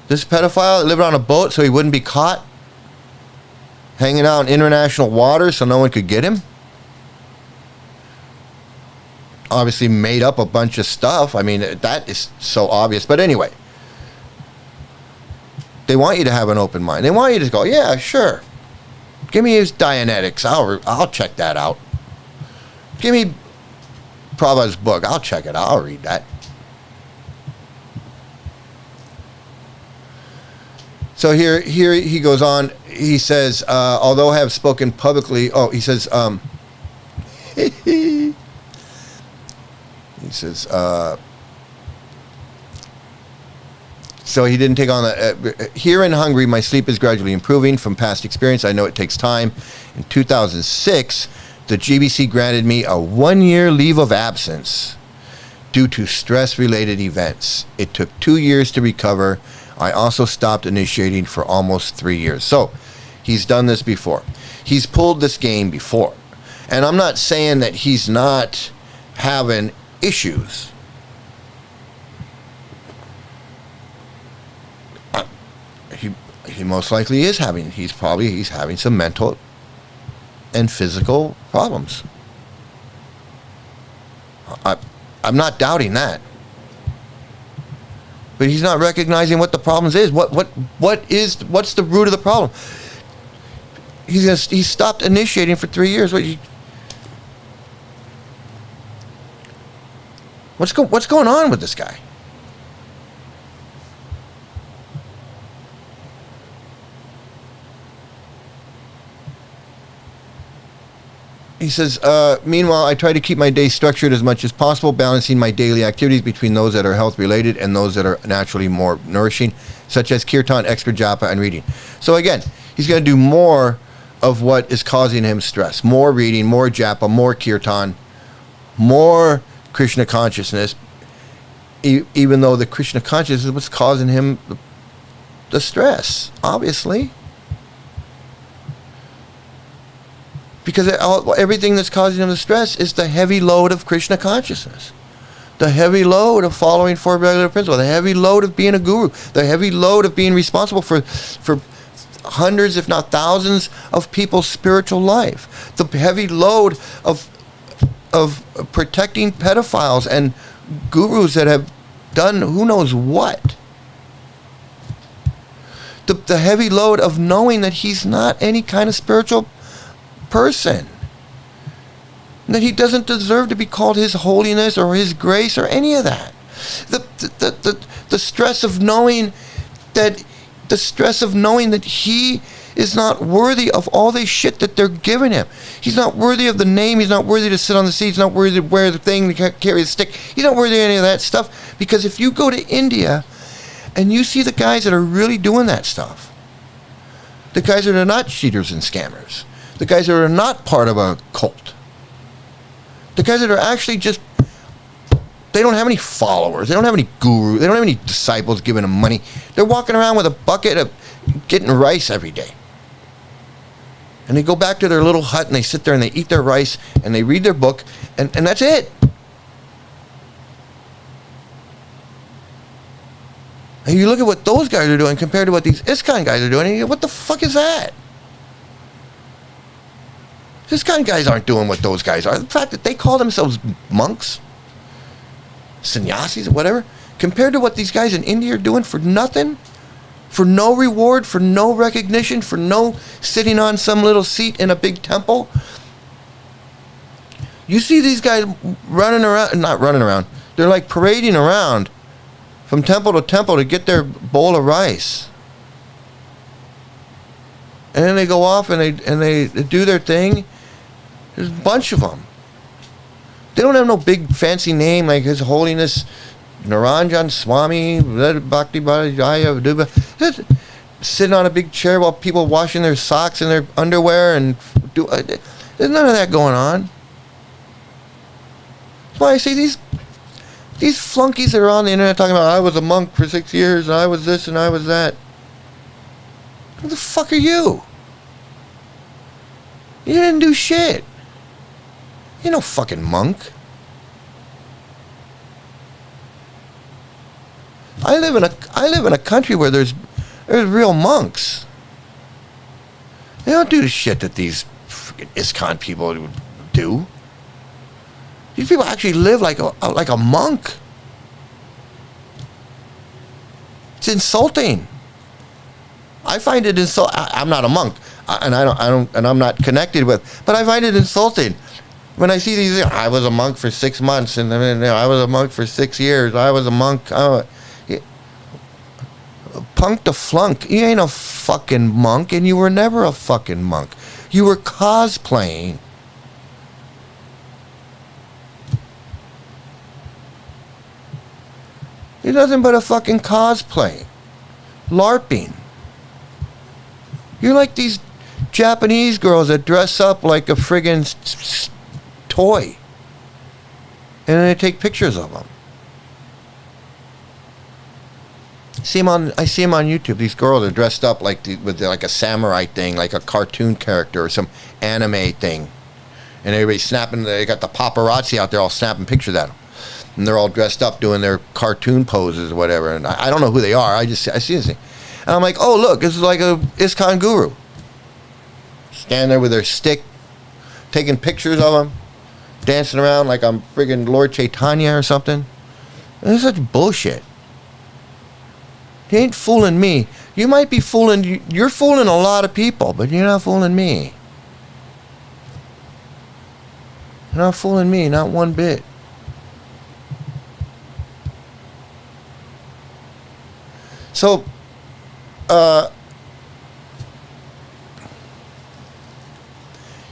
A: This pedophile that lived on a boat so he wouldn't be caught? Hanging out in international waters so no one could get him? Obviously made up a bunch of stuff. I mean, that is so obvious. But anyway, they want you to have an open mind. They want you to go, yeah, sure. Give me his Dianetics. I'll check that out. Give me Prabhuprad's book. I'll check it out. I'll read that. So here he goes on. He says, although I have spoken publicly, he says, he says, so he didn't take on that. Here in Hungary, my sleep is gradually improving from past experience. I know it takes time. In 2006, the GBC granted me a 1-year leave of absence due to stress-related events. It took 2 years to recover. I also stopped initiating for almost 3 years. So he's done this before. He's pulled this game before. And I'm not saying that he's not having issues. He most likely is having. He's having some mental and physical problems. I'm not doubting that. But he's not recognizing what the problem is. What's the root of the problem? He stopped initiating for 3 years. What's going on with this guy? He says, meanwhile, I try to keep my day structured as much as possible, balancing my daily activities between those that are health-related and those that are naturally more nourishing, such as kirtan, extra japa, and reading. So again, he's going to do more of what is causing him stress. More reading, more japa, more kirtan, more Krishna consciousness, even though the Krishna consciousness is what's causing him the stress, obviously. Because everything that's causing him the stress is the heavy load of Krishna consciousness. The heavy load of following four regular principles. The heavy load of being a guru. The heavy load of being responsible for hundreds, if not thousands, of people's spiritual life. The heavy load of protecting pedophiles and gurus that have done who knows what. The heavy load of knowing that he's not any kind of spiritual person. that he doesn't deserve to be called His Holiness or His Grace or any of that. The stress of knowing that he is not worthy of all this shit that they're giving him. He's not worthy of the name. He's not worthy to sit on the seat. He's not worthy to wear the thing, to carry the stick. He's not worthy of any of that stuff. Because if you go to India and you see the guys that are really doing that stuff, the guys that are not cheaters and scammers, the guys that are not part of a cult, the guys that are actually just, they don't have any followers, they don't have any gurus, they don't have any disciples giving them money. They're walking around with a bucket of getting rice every day. And they go back to their little hut and they sit there and they eat their rice and they read their book and that's it. And you look at what those guys are doing compared to what these Iskcon guys are doing, and you go, what the fuck is that? Iskcon guys aren't doing what those guys are. The fact that they call themselves monks, sannyasis, or whatever, compared to what these guys in India are doing for nothing, for no reward, for no recognition, for no sitting on some little seat in a big temple. You see these guys running around, not running around, they're like parading around from temple to temple to get their bowl of rice. And then they go off and they do their thing. There's a bunch of them. They don't have no big fancy name like His Holiness Niranjana Swami, Bhakti Bhadaya, sitting on a big chair while people washing their socks and their underwear and there's none of that going on. That's why I say these flunkies that are on the internet talking about I was a monk for 6 years and I was this and I was that. Who the fuck are you? You didn't do shit. You're no fucking monk. I live in a country where there's real monks. They don't do the shit that these freaking Iskcon people do. These people actually live like a monk. It's insulting. I find it I'm not a monk, and I'm not connected with, but I find it insulting when I see these. I was a monk for 6 months, and I was a monk for 6 years. I was a monk. Punk to flunk. You ain't a fucking monk, and you were never a fucking monk. You were cosplaying. You're nothing but a fucking cosplay. LARPing. You're like these Japanese girls that dress up like a friggin' toy. And then they take pictures of them. I see them on YouTube. These girls are dressed up with like a samurai thing, like a cartoon character or some anime thing. And everybody's snapping, they got the paparazzi out there all snapping pictures at them. And they're all dressed up doing their cartoon poses or whatever. And I don't know who they are. I see this thing. And I'm like, oh, look, this is like a Iskcon guru. Standing there with their stick, taking pictures of them, dancing around like I'm friggin' Lord Chaitanya or something. This is such bullshit. You ain't fooling me. You might be fooling, you're fooling a lot of people, but you're not fooling me. You're not fooling me, not one bit. So,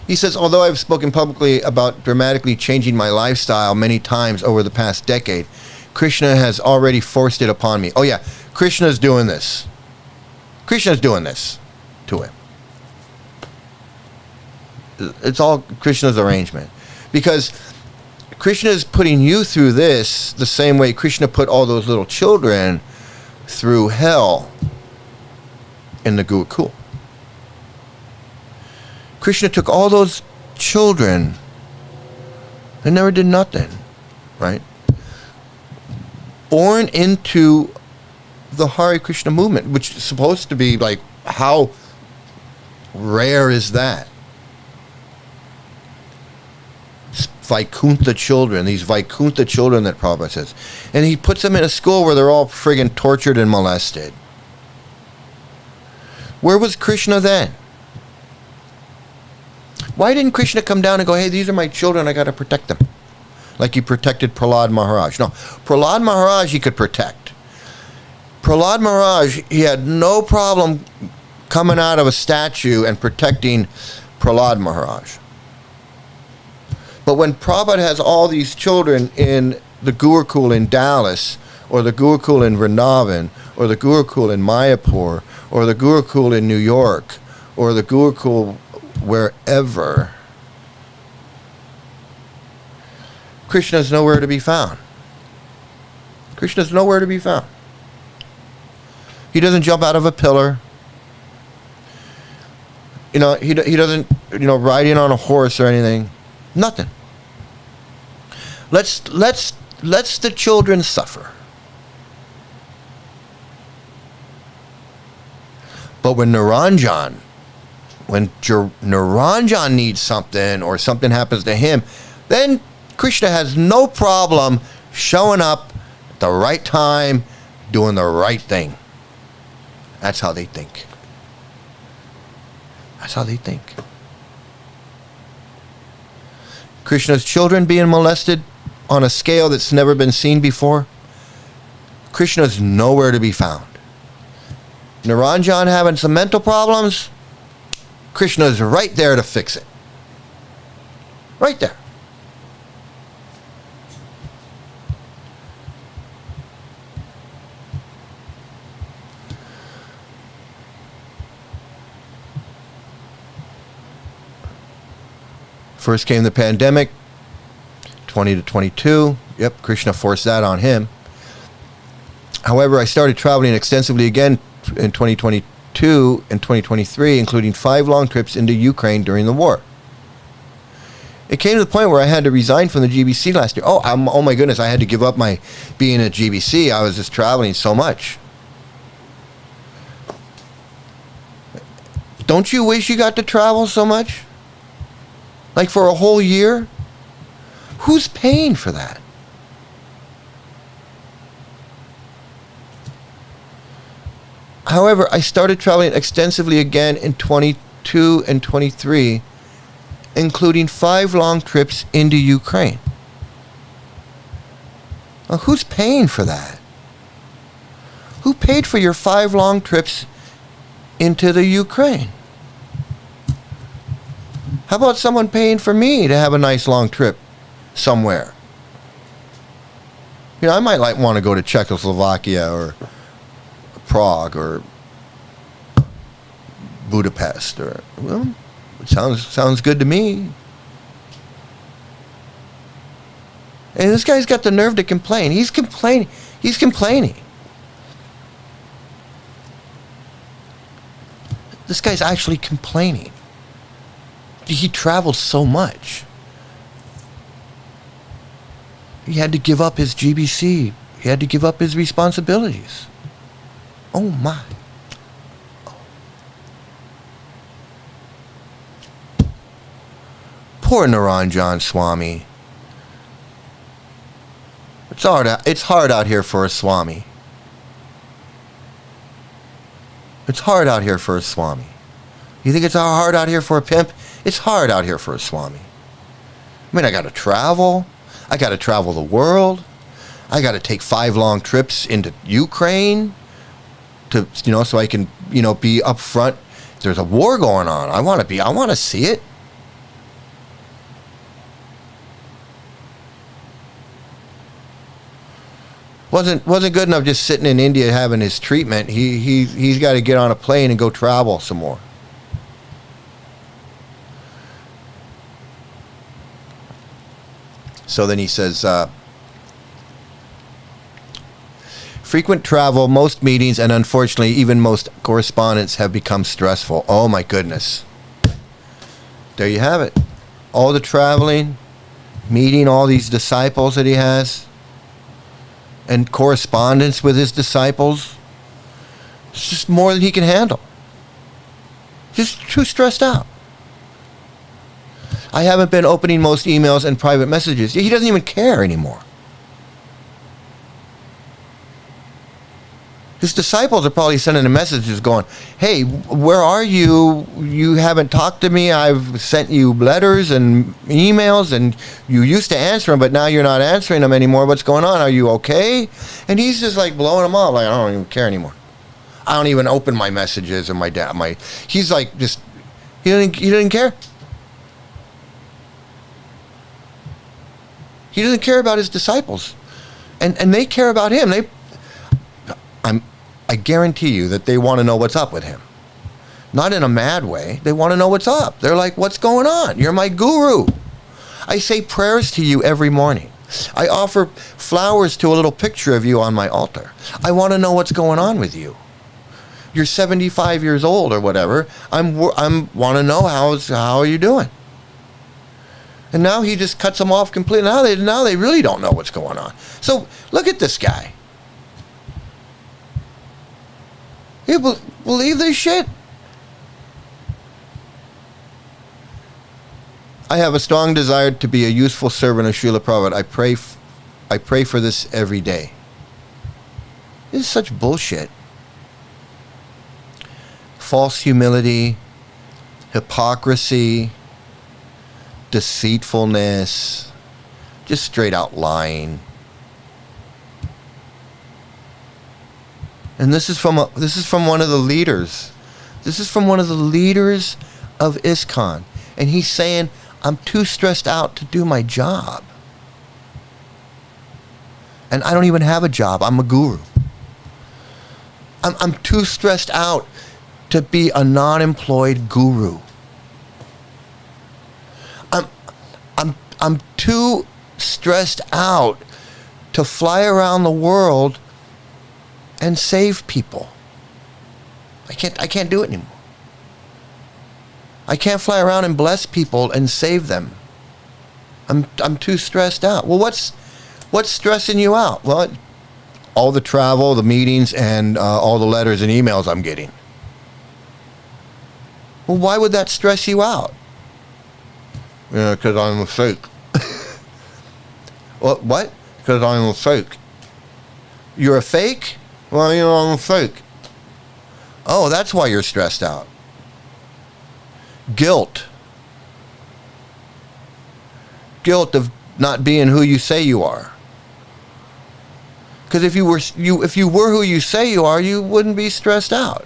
A: he says, although I've spoken publicly about dramatically changing my lifestyle many times over the past decade, Krishna has already forced it upon me. Oh yeah, Krishna's doing this. Krishna's doing this to him. It's all Krishna's arrangement. Because Krishna is putting you through this the same way Krishna put all those little children through hell in the Gurukul. Krishna took all those children and never did nothing, right? Born into the Hare Krishna movement, which is supposed to be like, how rare is that? Vaikuntha children, these Vaikuntha children that Prabhupada says. And he puts them in a school where they're all friggin' tortured and molested. Where was Krishna then? Why didn't Krishna come down and go, hey, these are my children, I got to protect them? Like he protected Prahlad Maharaj. No, Prahlad Maharaj he could protect. Prahlad Maharaj, he had no problem coming out of a statue and protecting Prahlad Maharaj. But when Prabhupada has all these children in the Gurukul in Dallas, or the Gurukul in Vrindavan, or the Gurukul in Mayapur, or the Gurukul in New York, or the Gurukul wherever, Krishna's nowhere to be found. Krishna's nowhere to be found. He doesn't jump out of a pillar. He doesn't, ride in on a horse or anything. Nothing. Let's the children suffer. But when Niranjana needs something or something happens to him, then Krishna has no problem showing up at the right time, doing the right thing. That's how they think. That's how they think. Krishna's children being molested on a scale that's never been seen before. Krishna's nowhere to be found. Niranjana having some mental problems. Krishna's right there to fix it. Right there. First came the pandemic, 20 to 22. Yep, Krishna forced that on him. However, I started traveling extensively again in 2022 and 2023, including 5 long trips into Ukraine during the war. It came to the point where I had to resign from the GBC last year. Oh my goodness, I had to give up my being at GBC. I was just traveling so much. Don't you wish you got to travel so much? Like for a whole year? Who's paying for that? However, I started traveling extensively again in 22 and 23, including 5 long trips into Ukraine. Now, who's paying for that? Who paid for your 5 long trips into the Ukraine? How about someone paying for me to have a nice long trip somewhere? I might want to go to Czechoslovakia or Prague or Budapest it sounds good to me. And this guy's got the nerve to complain. He's complaining. This guy's actually complaining. He traveled so much. He had to give up his GBC. He had to give up his responsibilities. Oh my. Poor Niranjana Swami. It's hard out here for a Swami. It's hard out here for a Swami. You think it's hard out here for a pimp? It's hard out here for a Swami. I mean, I got to travel. I got to travel the world. I got to take 5 long trips into Ukraine to, so I can, be up front. There's a war going on. I want to see it. Wasn't good enough just sitting in India having his treatment. He's got to get on a plane and go travel some more. So then he says, frequent travel, most meetings, and unfortunately even most correspondence have become stressful. Oh my goodness. There you have it. All the traveling, meeting all these disciples that he has, and correspondence with his disciples. It's just more than he can handle. Just too stressed out. I haven't been opening most emails and private messages. He doesn't even care anymore. His disciples are probably sending him messages going, hey, where are you? You haven't talked to me. I've sent you letters and emails, and you used to answer them, but now you're not answering them anymore. What's going on? Are you okay? And he's just like blowing them off, like, I don't even care anymore. I don't even open my messages or he's like, just, he didn't care. He doesn't care about his disciples. And they care about him. I guarantee you that they want to know what's up with him. Not in a mad way. They want to know what's up. They're like, what's going on? You're my guru. I say prayers to you every morning. I offer flowers to a little picture of you on my altar. I want to know what's going on with you. You're 75 years old or whatever. I'm want to know how are you doing? And now he just cuts them off completely. Now they really don't know what's going on. So look at this guy. You believe this shit? I have a strong desire to be a useful servant of Srila Prabhupada. I pray for this every day. This is such bullshit. False humility, hypocrisy, deceitfulness, just straight out lying. And this is from one of the leaders. This is from one of the leaders of Iskcon. And he's saying, I'm too stressed out to do my job. And I don't even have a job. I'm a guru. I'm too stressed out to be a non-employed guru. I'm too stressed out to fly around the world and save people. I can't do it anymore. I can't fly around and bless people and save them. I'm too stressed out. Well, what's stressing you out? Well, all the travel, the meetings, and all the letters and emails I'm getting. Well, why would that stress you out? Yeah, because I'm a fake. What? Because I'm a fake. You're a fake? Well, I'm a fake. Oh, that's why you're stressed out. Guilt. Guilt of not being who you say you are. Because if you were who you say you are, you wouldn't be stressed out.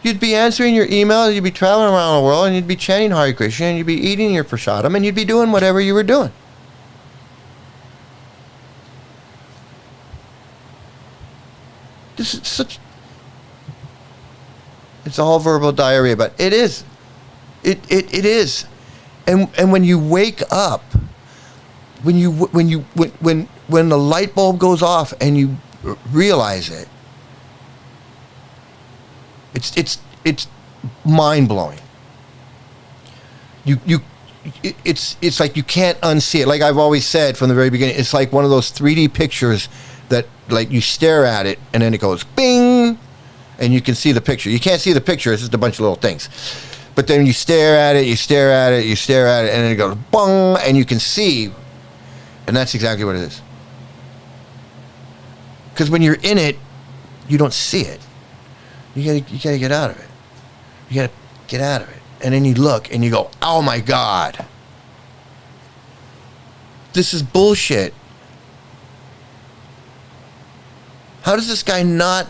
A: You'd be answering your email, you'd be traveling around the world, and you'd be chanting Hare Krishna, and you'd be eating your prasadam, and you'd be doing whatever you were doing. This is such... It's all verbal diarrhea, but it is. It is. And when you wake up, when the light bulb goes off and you realize it, it's mind blowing. It's like you can't unsee it. Like I've always said from the very beginning, it's like one of those 3D pictures that like you stare at it and then it goes bing, and you can see the picture. You can't see the picture; it's just a bunch of little things. But then you stare at it, and then it goes bong, and you can see, and that's exactly what it is. Because when you're in it, you don't see it. You gotta get out of it. You gotta get out of it. And then you look and you go, oh my God. This is bullshit. How does this guy not...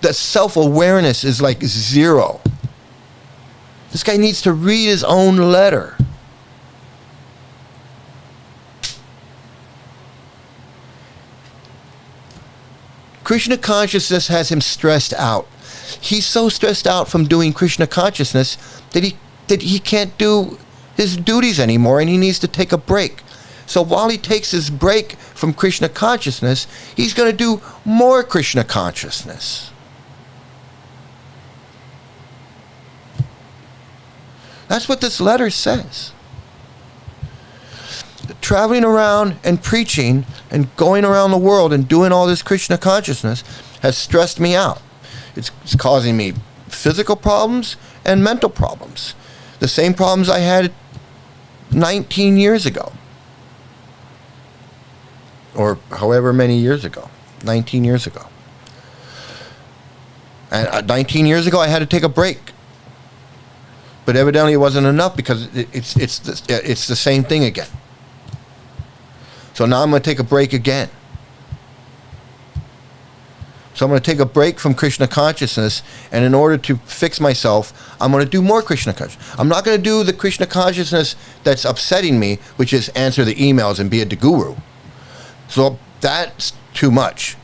A: The self-awareness is like zero. This guy needs to read his own letter. Krishna consciousness has him stressed out. He's so stressed out from doing Krishna consciousness that he can't do his duties anymore, and he needs to take a break. So while he takes his break from Krishna consciousness, he's going to do more Krishna consciousness. That's what this letter says. Traveling around and preaching and going around the world and doing all this Krishna consciousness has stressed me out. It's causing me physical problems and mental problems. The same problems I had 19 years ago. or however many years ago, 19 years ago. And 19 years ago, I had to take a break. But evidently it wasn't enough because it's the same thing again. So now I'm going to take a break again. So I'm going to take a break from Krishna consciousness, and in order to fix myself, I'm going to do more Krishna consciousness. I'm not going to do the Krishna consciousness that's upsetting me, which is answer the emails and be a guru. So that's too much.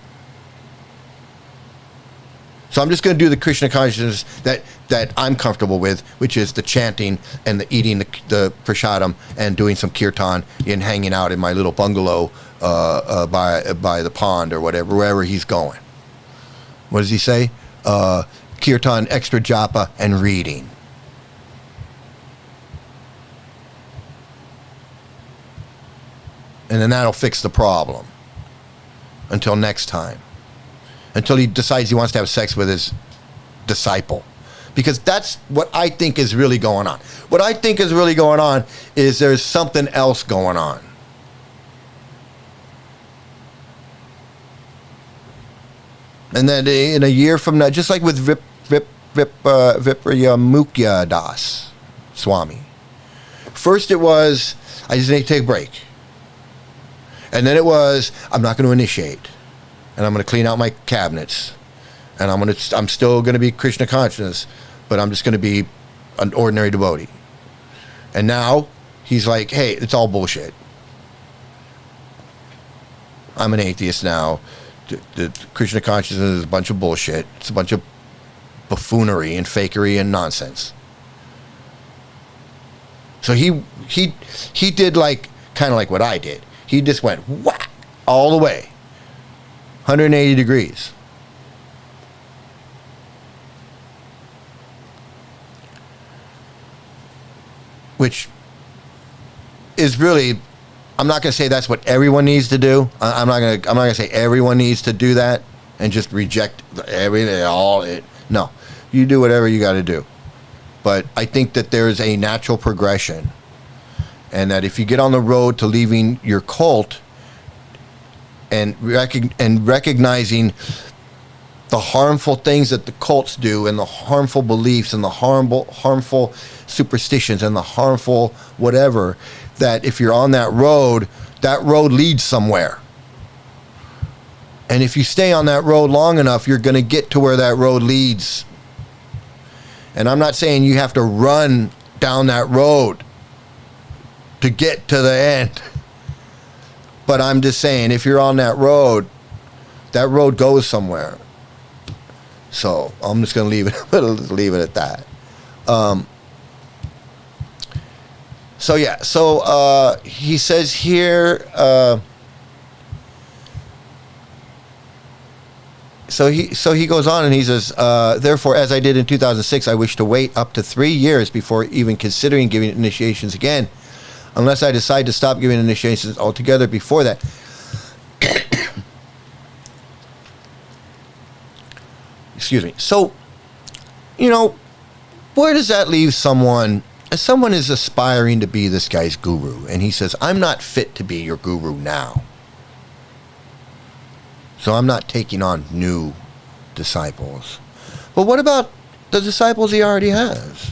A: So I'm just going to do the Krishna consciousness that I'm comfortable with, which is the chanting and the eating the prasadam and doing some kirtan and hanging out in my little bungalow by the pond or whatever, wherever he's going. What does he say? Kirtan, extra japa, and reading. And then that'll fix the problem. Until next time. Until he decides he wants to have sex with his disciple. Because that's what I think is really going on. What I think is really going on is there's something else going on. And then in a year from now, just like with Viprayamukya Das Swami. First it was, I just need to take a break. And then it was, I'm not going to initiate. And I'm going to clean out my cabinets. And I'm still going to be Krishna consciousness, but I'm just going to be an ordinary devotee. And now he's like, hey, it's all bullshit. I'm an atheist now. The Krishna consciousness is a bunch of bullshit. It's a bunch of buffoonery and fakery and nonsense. So he did kind of like what I did. He just went whack all the way, 180 degrees. Which is really, I'm not going to say that's what everyone needs to do. I'm not going to say everyone needs to do that and just reject everything, all it. No, you do whatever you got to do. But I think that there's a natural progression, and that if you get on the road to leaving your cult and recognizing the harmful things that the cults do, and the harmful beliefs, and the harmful superstitions, and the harmful whatever, that if you're on that road leads somewhere. And if you stay on that road long enough, you're going to get to where that road leads. And I'm not saying you have to run down that road to get to the end. But I'm just saying, if you're on that road goes somewhere. So I'm just going to leave it at that. So he says here, so he goes on and he says, therefore, as I did in 2006, I wish to wait up to 3 years before even considering giving initiations again, unless I decide to stop giving initiations altogether before that. Excuse me. So, where does that leave someone? As someone is aspiring to be this guy's guru, and he says, I'm not fit to be your guru now. So I'm not taking on new disciples. But what about the disciples he already has?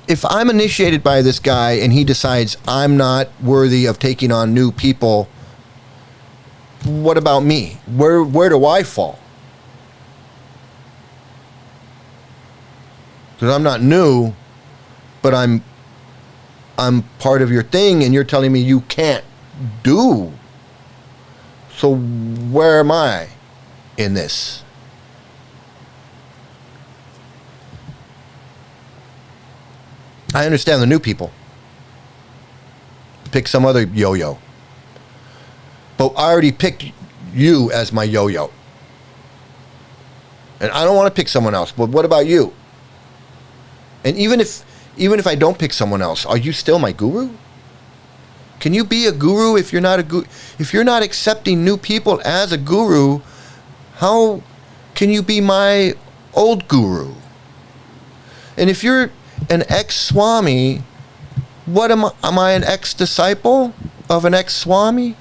A: If I'm initiated by this guy and he decides I'm not worthy of taking on new people, what about me? Where do I fall? Because I'm not new, but I'm part of your thing, and you're telling me you can't do. So where am I in this? I understand the new people. Pick some other yo-yo. But I already picked you as my yo-yo. And I don't want to pick someone else. But what about you? And even if I don't pick someone else, are you still my guru? Can you be a guru if you're not if you're not accepting new people as a guru? How can you be my old guru? And if you're an ex-Swami, what am I? Am I an ex-disciple of an ex-Swami?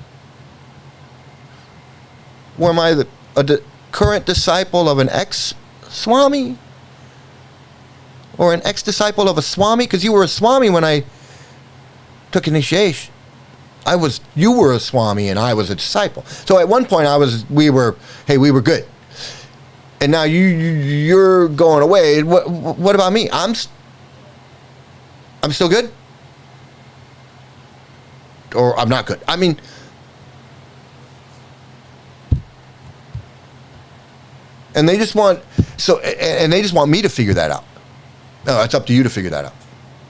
A: Or am I a current disciple of an ex-Swami? Or an ex-disciple of a Swami? Because you were a Swami when I took initiation. You were a Swami and I was a disciple. So at one point we were good. And now you're going away. What about me? I'm still good? Or I'm not good? I mean, and they just want me to figure that out. No, it's up to you to figure that out.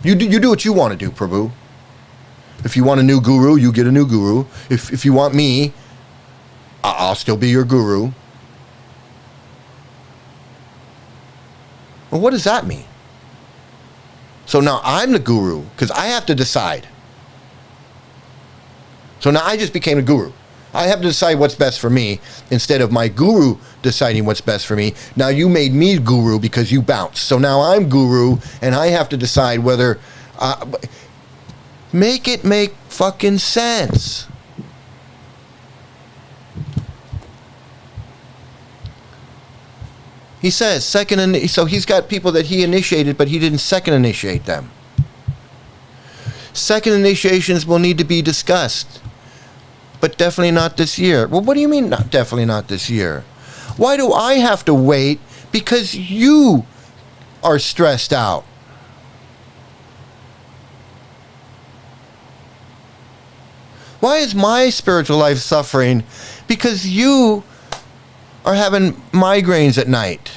A: You do what you want to do, Prabhu. If you want a new guru, you get a new guru. If you want me, I'll still be your guru. Well, what does that mean? So now I'm the guru because I have to decide. So now I just became a guru. I have to decide what's best for me instead of my guru deciding what's best for me. Now you made me guru because you bounced. So now I'm guru and I have to decide whether... make it make fucking sense. He says so he's got people that he initiated, but he didn't second initiate them. Second initiations will need to be discussed, but definitely not this year. Well, what do you mean definitely not this year? Why do I have to wait? Because you are stressed out. Why is my spiritual life suffering? Because you are having migraines at night.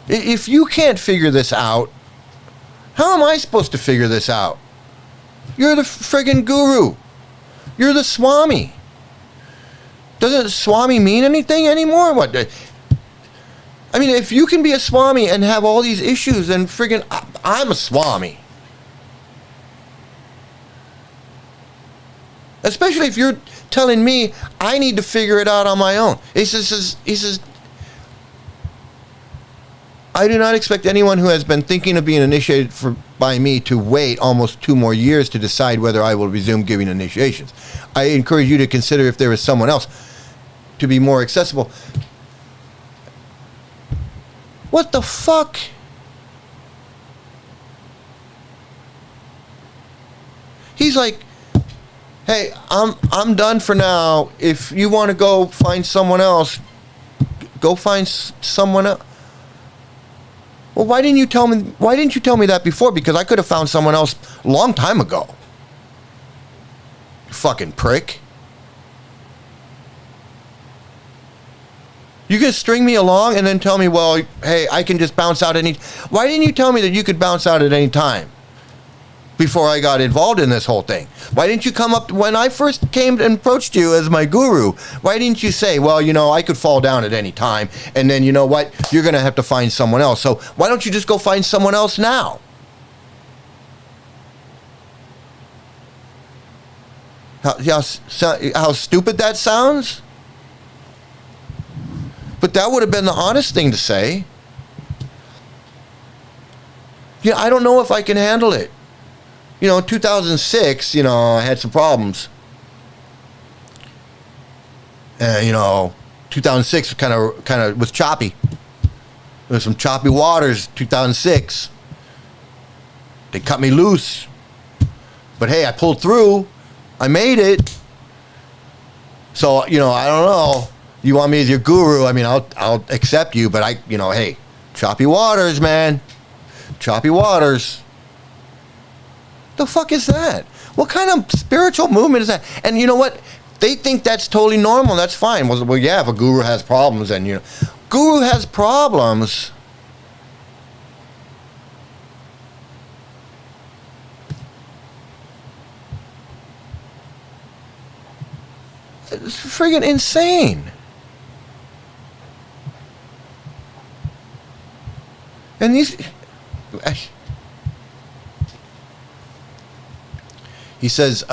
A: If you can't figure this out, how am I supposed to figure this out? You're the friggin' guru. You're the Swami. Doesn't Swami mean anything anymore? What? I mean, if you can be a Swami and have all these issues, then friggin' I'm a Swami. Especially if you're telling me I need to figure it out on my own. He says, I do not expect anyone who has been thinking of being initiated by me to wait almost 2 more years to decide whether I will resume giving initiations. I encourage you to consider if there is someone else to be more accessible. What the fuck? He's like, hey, I'm done for now. If you want to go find someone else, go find someone else. Well, why didn't you tell me that before? Because I could have found someone else a long time ago. You fucking prick. You can string me along and then tell me, well, hey, I can just bounce out any... Why didn't you tell me that you could bounce out at any time before I got involved in this whole thing? Why didn't you come up... When I first came and approached you as my guru, why didn't you say, well, I could fall down at any time, and then, you know what, you're going to have to find someone else. So why don't you just go find someone else now? How stupid that sounds? But that would have been the honest thing to say. I don't know if I can handle it. 2006, I had some problems. 2006 kind of was choppy. There was some choppy waters, 2006. They cut me loose. But hey, I pulled through. I made it. So, I don't know. You want me as your guru? I mean, I'll accept you, but hey, choppy waters, man. Choppy waters. The fuck is that? What kind of spiritual movement is that? And you know what? They think that's totally normal. That's fine. Well, yeah, if a guru has problems, then guru has problems. It's friggin' insane. And he says,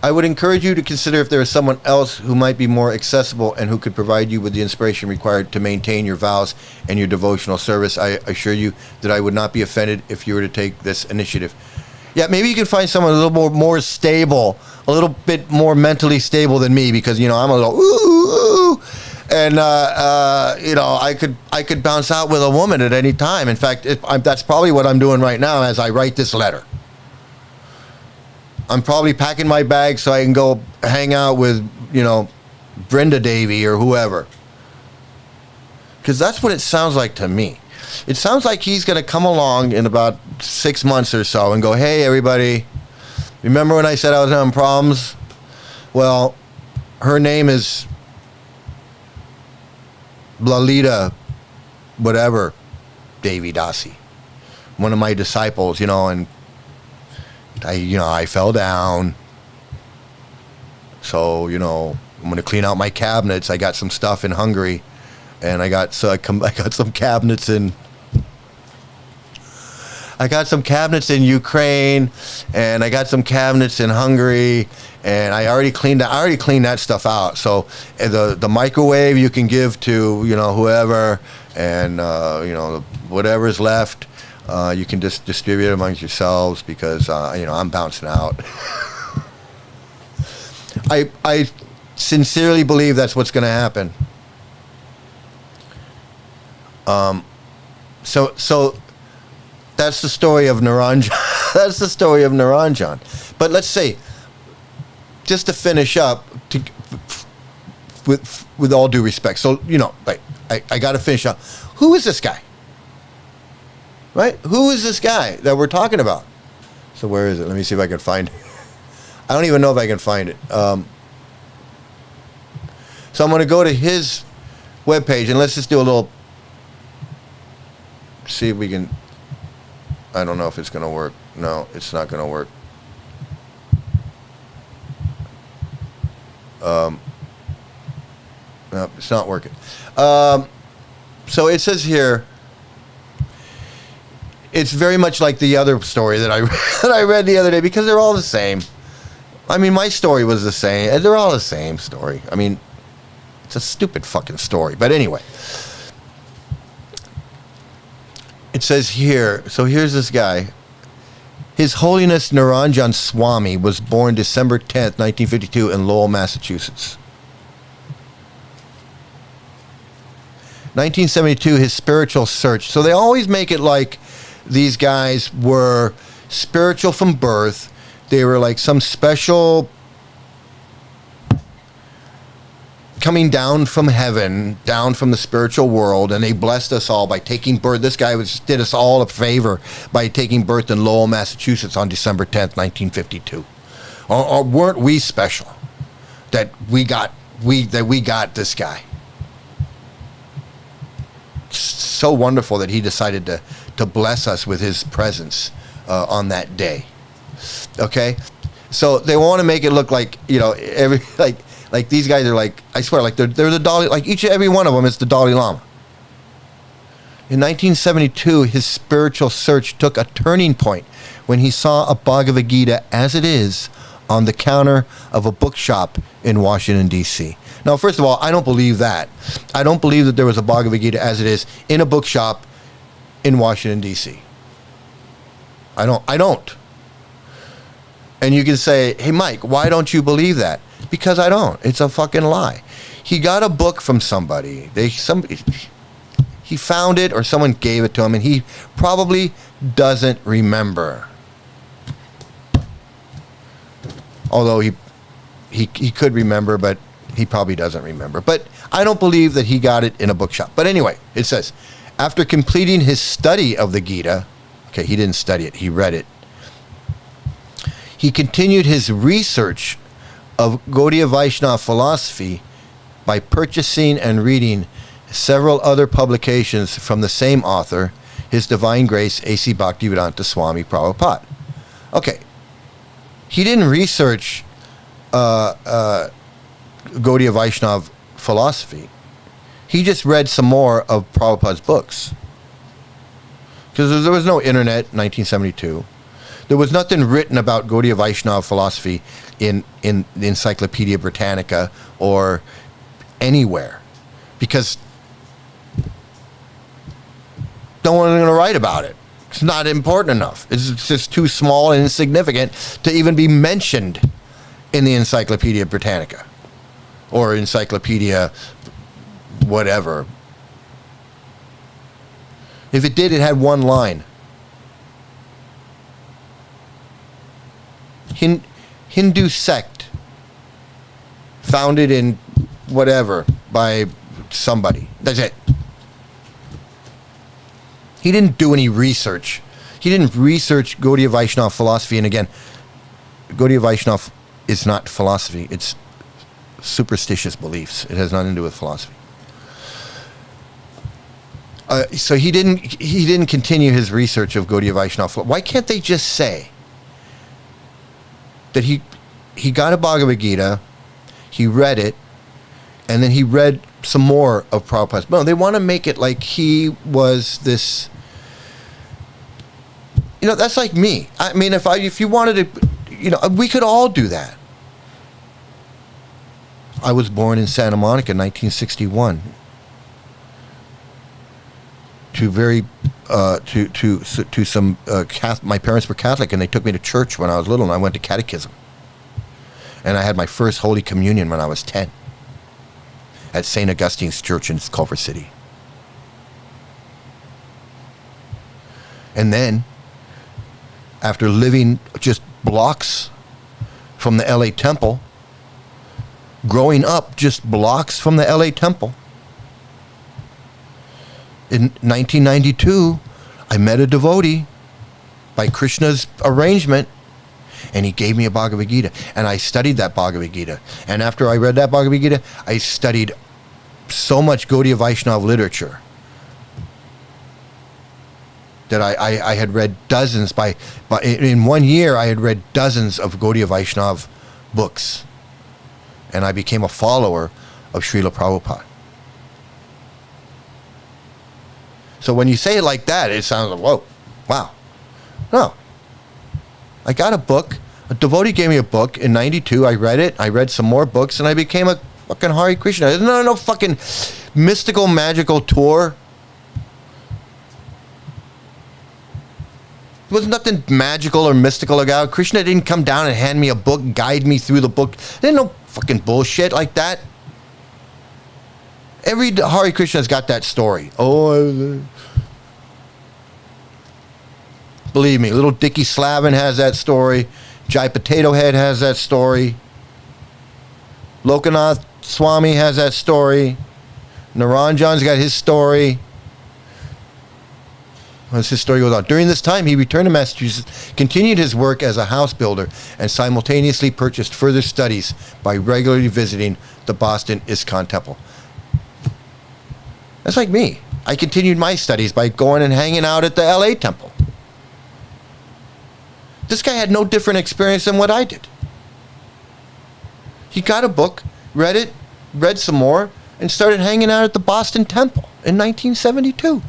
A: I would encourage you to consider if there is someone else who might be more accessible and who could provide you with the inspiration required to maintain your vows and your devotional service. I assure you that I would not be offended if you were to take this initiative. Yeah, maybe you can find someone a little more stable, a little bit more mentally stable than me, because I'm a little ooh, and I could bounce out with a woman at any time. In fact, that's probably what I'm doing right now as I write this letter. I'm probably packing my bag so I can go hang out with, Brenda Davy or whoever. Because that's what it sounds like to me. It sounds like he's going to come along in about 6 months or so and go, hey, everybody, remember when I said I was having problems? Well, her name is Blalita, whatever, Davy Dasi. One of my disciples, and I fell down. So, I'm going to clean out my cabinets. I got some stuff in Hungary, and I got some cabinets in Ukraine, and I got some cabinets in Hungary, and I already cleaned that stuff out. So the microwave you can give to, whoever, and whatever's left, you can just distribute it amongst yourselves, because I'm bouncing out. I sincerely believe that's what's going to happen. So that's the story of Niranjana. That's the story of Niranjana. But let's say, just to finish up, with all due respect. So I got to finish up. Who is this guy? Right? Who is this guy that we're talking about? So where is it? Let me see if I can find it. I don't even know if I can find it. So I'm going to go to his webpage, and let's just do a little, see if we can, I don't know if it's going to work. No, it's not going to work. No, it's not working. So it says here, it's very much like the other story that I read the other day, because they're all the same. I mean, my story was the same. They're all the same story. I mean, it's a stupid fucking story. But anyway, it says here, so here's this guy. His Holiness Niranjana Swami was born December 10th, 1952 in Lowell, Massachusetts. 1972, his spiritual search. So they always make it like these guys were spiritual from birth. They were like some special coming down from heaven, down from the spiritual world, and they blessed us all by taking birth. This guy did us all a favor by taking birth in Lowell, Massachusetts on December 10th, 1952. Or weren't we special that we got this guy? So wonderful that he decided to bless us with his presence on that day. Okay, so they want to make it look like like these guys are like, I swear, like they're the Dalai, like every one of them is the Dalai Lama. In 1972, his spiritual search took a turning point when he saw a Bhagavad Gita as it is on the counter of a bookshop in Washington, D.C. Now, first of all, I don't believe that. I don't believe that there was a Bhagavad Gita as it is in a bookshop in Washington, D.C. I don't. And you can say, hey, Mike, why don't you believe that? Because I don't. It's a fucking lie. He got a book from somebody. He found it, or someone gave it to him, and he probably doesn't remember. Although he could remember, but he probably doesn't remember. But I don't believe that he got it in a bookshop. But anyway, it says, after completing his study of the Gita, okay, he didn't study it, he read it. He continued his research of Gaudiya Vaishnava philosophy by purchasing and reading several other publications from the same author, His Divine Grace A.C. Bhaktivedanta Swami Prabhupada. Okay, he didn't research Gaudiya Vaishnava philosophy. He just read some more of Prabhupada's books. Because there was no internet in 1972. There was nothing written about Gaudiya Vaishnava philosophy in the Encyclopedia Britannica or anywhere, because no one's going to write about it. It's not important enough. It's just too small and insignificant to even be mentioned in the Encyclopedia Britannica or Encyclopedia whatever. If it did, it had one line. Hindu sect founded in whatever by somebody. That's it. He didn't do any research. He didn't research Gaudiya Vaishnava philosophy. And again, Gaudiya Vaishnava is not philosophy. It's superstitious beliefs. It has nothing to do with philosophy. So he didn't continue his research of Gaudiya Vaishnava. Why can't they just say that he got a Bhagavad Gita, he read it, and then he read some more of Prabhupada's? No, they want to make it like he was this. You know, that's like me. I mean, if you wanted to, you know, we could all do that. I was born in Santa Monica in 1961. My parents were Catholic, and they took me to church when I was little, and I went to catechism. And I had my first Holy Communion when I was 10 at St. Augustine's Church in Culver City. And then, after living just blocks from the LA Temple, growing up just blocks from the LA Temple, in 1992, I met a devotee by Krishna's arrangement, and he gave me a Bhagavad Gita, and I studied that Bhagavad Gita. And after I read that Bhagavad Gita, I studied so much Gaudiya Vaishnava literature that I had read dozens in 1 year. I had read dozens of Gaudiya Vaishnava books, and I became a follower of Srila Prabhupada. So when you say it like that, it sounds like, whoa, wow. No. I got a book. A devotee gave me a book in 92. I read it. I read some more books, and I became a fucking Hare Krishna. There's no fucking mystical, magical tour. There was nothing magical or mystical about it. Krishna didn't come down and hand me a book, guide me through the book. There's no fucking bullshit like that. Every Hare Krishna's got that story. Believe me, little Dickie Slavin has that story. Jai Potato Head has that story. Lokanath Swami has that story. Niranjan's got his story. As his story goes on. During this time, he returned to Massachusetts, continued his work as a house builder, and simultaneously purchased further studies by regularly visiting the Boston Iskcon Temple. That's like me. I continued my studies by going and hanging out at the LA Temple. This guy had no different experience than what I did. He got a book, read it, read some more, and started hanging out at the Boston Temple in 1972.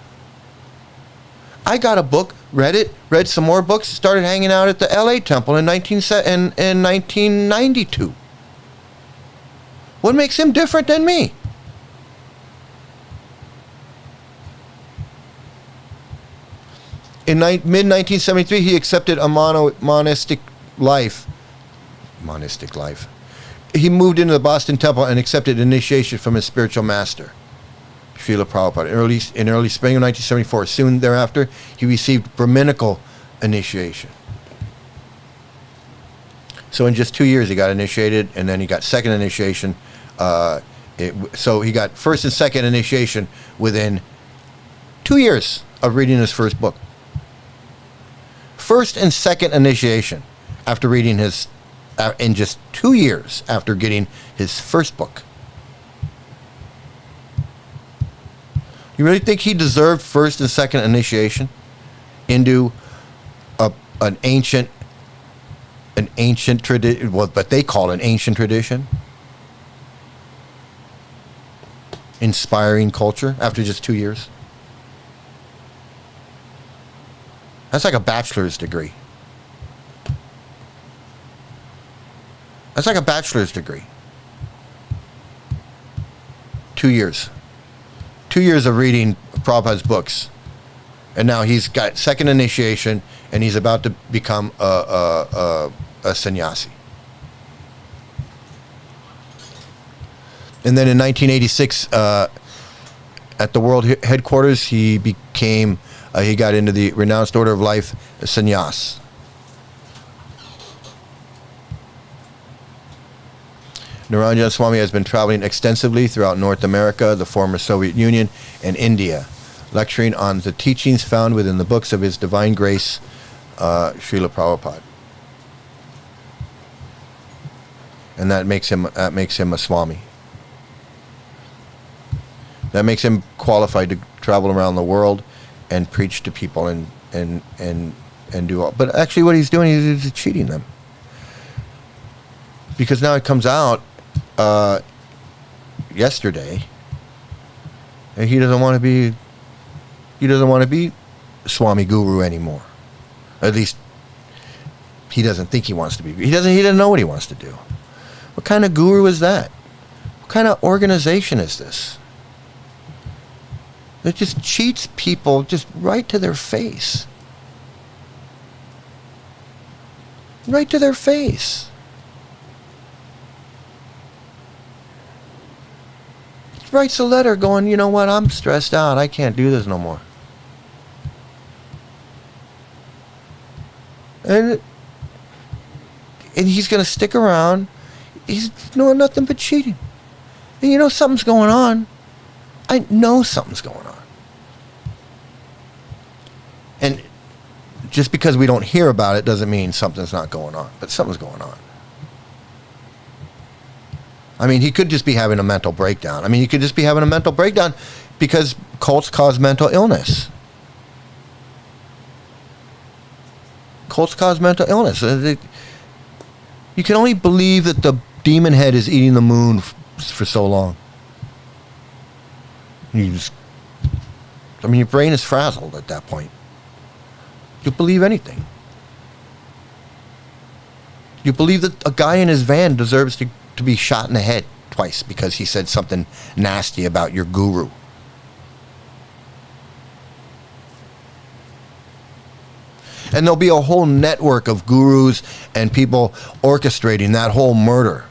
A: I got a book, read it, read some more books, started hanging out at the LA Temple in 1992. What makes him different than me? In mid-1973, he accepted a monastic life. He moved into the Boston Temple and accepted initiation from his spiritual master, Srila Prabhupada. In early spring of 1974, soon thereafter, he received Brahminical initiation. So in just 2 years, he got initiated, and then he got second initiation. So he got first and second initiation within 2 years of reading his first book. First and second initiation after reading his, in just 2 years after getting his first book. You really think he deserved first and second initiation into an ancient tradition, what they call an ancient tradition? Inspiring culture after just 2 years? That's like a bachelor's degree. That's like a bachelor's degree. 2 years. 2 years of reading Prabhupada's books. And now he's got second initiation, and he's about to become a sannyasi. And then in 1986, at the world headquarters, he became, he got into the renounced order of life, sannyas. Niranjana Swami has been traveling extensively throughout North America, the former Soviet Union, and India, lecturing on the teachings found within the books of His Divine Grace, Srila Prabhupada. And that makes him a Swami. That makes him qualified to travel around the world and preach to people and do all. But actually what he's doing is he's cheating them. Because now it comes out yesterday, and he doesn't want to be Swami Guru anymore. At least he doesn't think he wants to be. He doesn't know what he wants to do. What kind of guru is that? What kind of organization is this? That just cheats people just right to their face. Right to their face. Writes a letter going, you know what, I'm stressed out. I can't do this no more. And he's going to stick around. He's doing nothing but cheating. And you know something's going on. I know something's going on. And just because we don't hear about it doesn't mean something's not going on. But something's going on. I mean, he could just be having a mental breakdown. I mean, he could just be having a mental breakdown because cults cause mental illness. Cults cause mental illness. You can only believe that the demon head is eating the moon for so long. Your brain is frazzled at that point. You believe anything. You believe that a guy in his van deserves to be shot in the head twice because he said something nasty about your guru. And there'll be a whole network of gurus and people orchestrating that whole murder.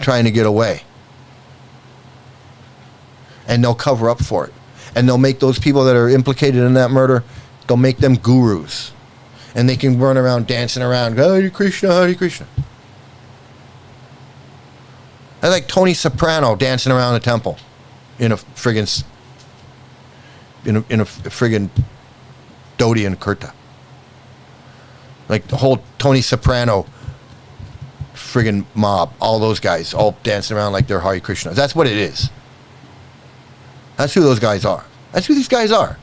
A: Trying to get away. And they'll cover up for it. And they'll make those people that are implicated in that murder, they'll make them gurus. And they can run around dancing around, Hare Krishna, Hare Krishna. I like Tony Soprano dancing around the temple in a friggin' dhoti and kurta. Like the whole Tony Soprano friggin' mob, all those guys, all dancing around like they're Hare Krishna. That's what it is. That's who those guys are. That's who these guys are.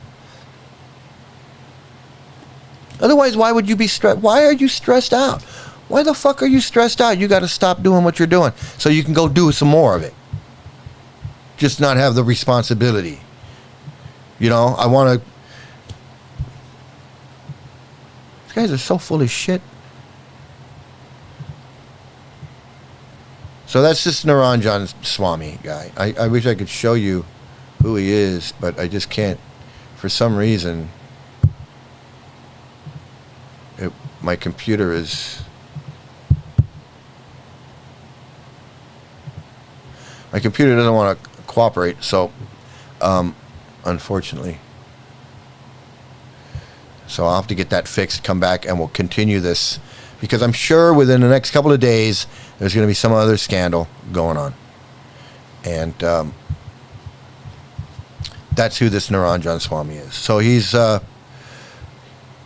A: Otherwise, why would you be stressed? Why are you stressed out? Why the fuck are you stressed out? You got to stop doing what you're doing so you can go do some more of it. Just not have the responsibility. You know, I want to... These guys are so full of shit. So that's this Niranjana Swami guy. I wish I could show you who he is, but I just can't. For some reason... my computer is... My computer doesn't want to cooperate, so... unfortunately. So I'll have to get that fixed, come back, and we'll continue this. Because I'm sure within the next couple of days, there's going to be some other scandal going on. And that's who this Niranjana Swami is. So he's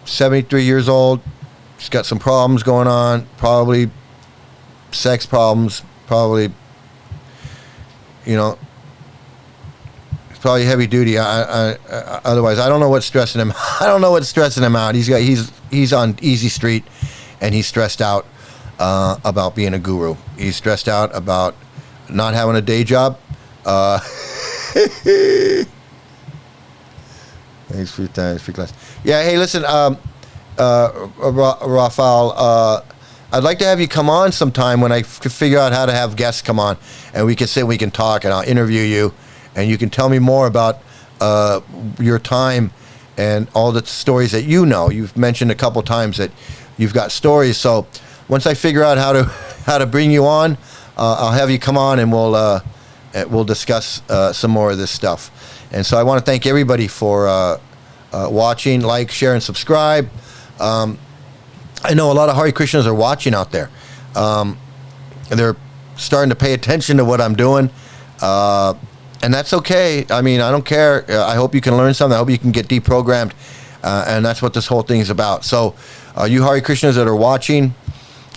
A: 73 years old. He's got some problems going on, probably sex problems, probably, you know, it's probably heavy duty. Otherwise, I don't know what's stressing him. I don't know what's stressing him out. He's on easy street, and he's stressed out about being a guru. He's stressed out about not having a day job. Thanks for class. Yeah. Hey, listen. Raphael, I'd like to have you come on sometime when I figure out how to have guests come on, and we can sit, we can talk, and I'll interview you, and you can tell me more about your time and all the stories that you know. You've mentioned a couple times that you've got stories. So once I figure out how to bring you on, I'll have you come on, and we'll discuss some more of this stuff. And so I want to thank everybody for watching, like, share, and subscribe. I know a lot of Hare Krishnas are watching out there. They're starting to pay attention to what I'm doing. And that's okay. I mean, I don't care. I hope you can learn something. I hope you can get deprogrammed. And that's what this whole thing is about. So you Hare Krishnas that are watching,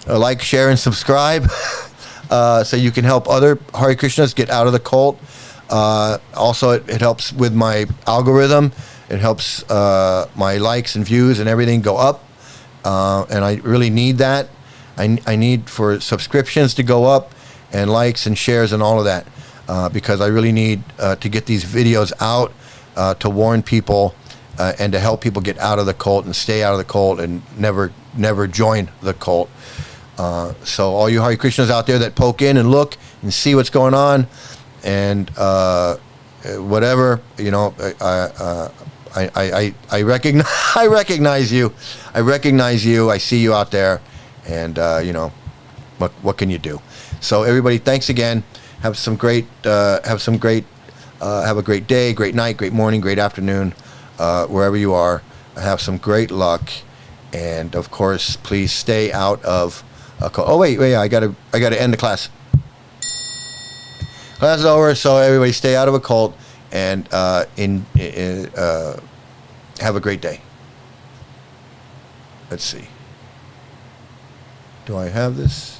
A: like, share, and subscribe so you can help other Hare Krishnas get out of the cult. Also, it helps with my algorithm. It helps my likes and views and everything go up. And I really need that. I need for subscriptions to go up and likes and shares and all of that because I really need to get these videos out to warn people and to help people get out of the cult and stay out of the cult and never join the cult. So all you Hare Krishnas out there that poke in and look and see what's going on and whatever, you know, I recognize you. I recognize you. I see you out there, and you know, what can you do? So everybody, thanks again. Have a great day, great night, great morning, great afternoon, wherever you are. Have some great luck, and of course, please stay out of. Oh wait, I gotta end the class. Class is over, so everybody stay out of a cult. And have a great day. Let's see. Do I have this?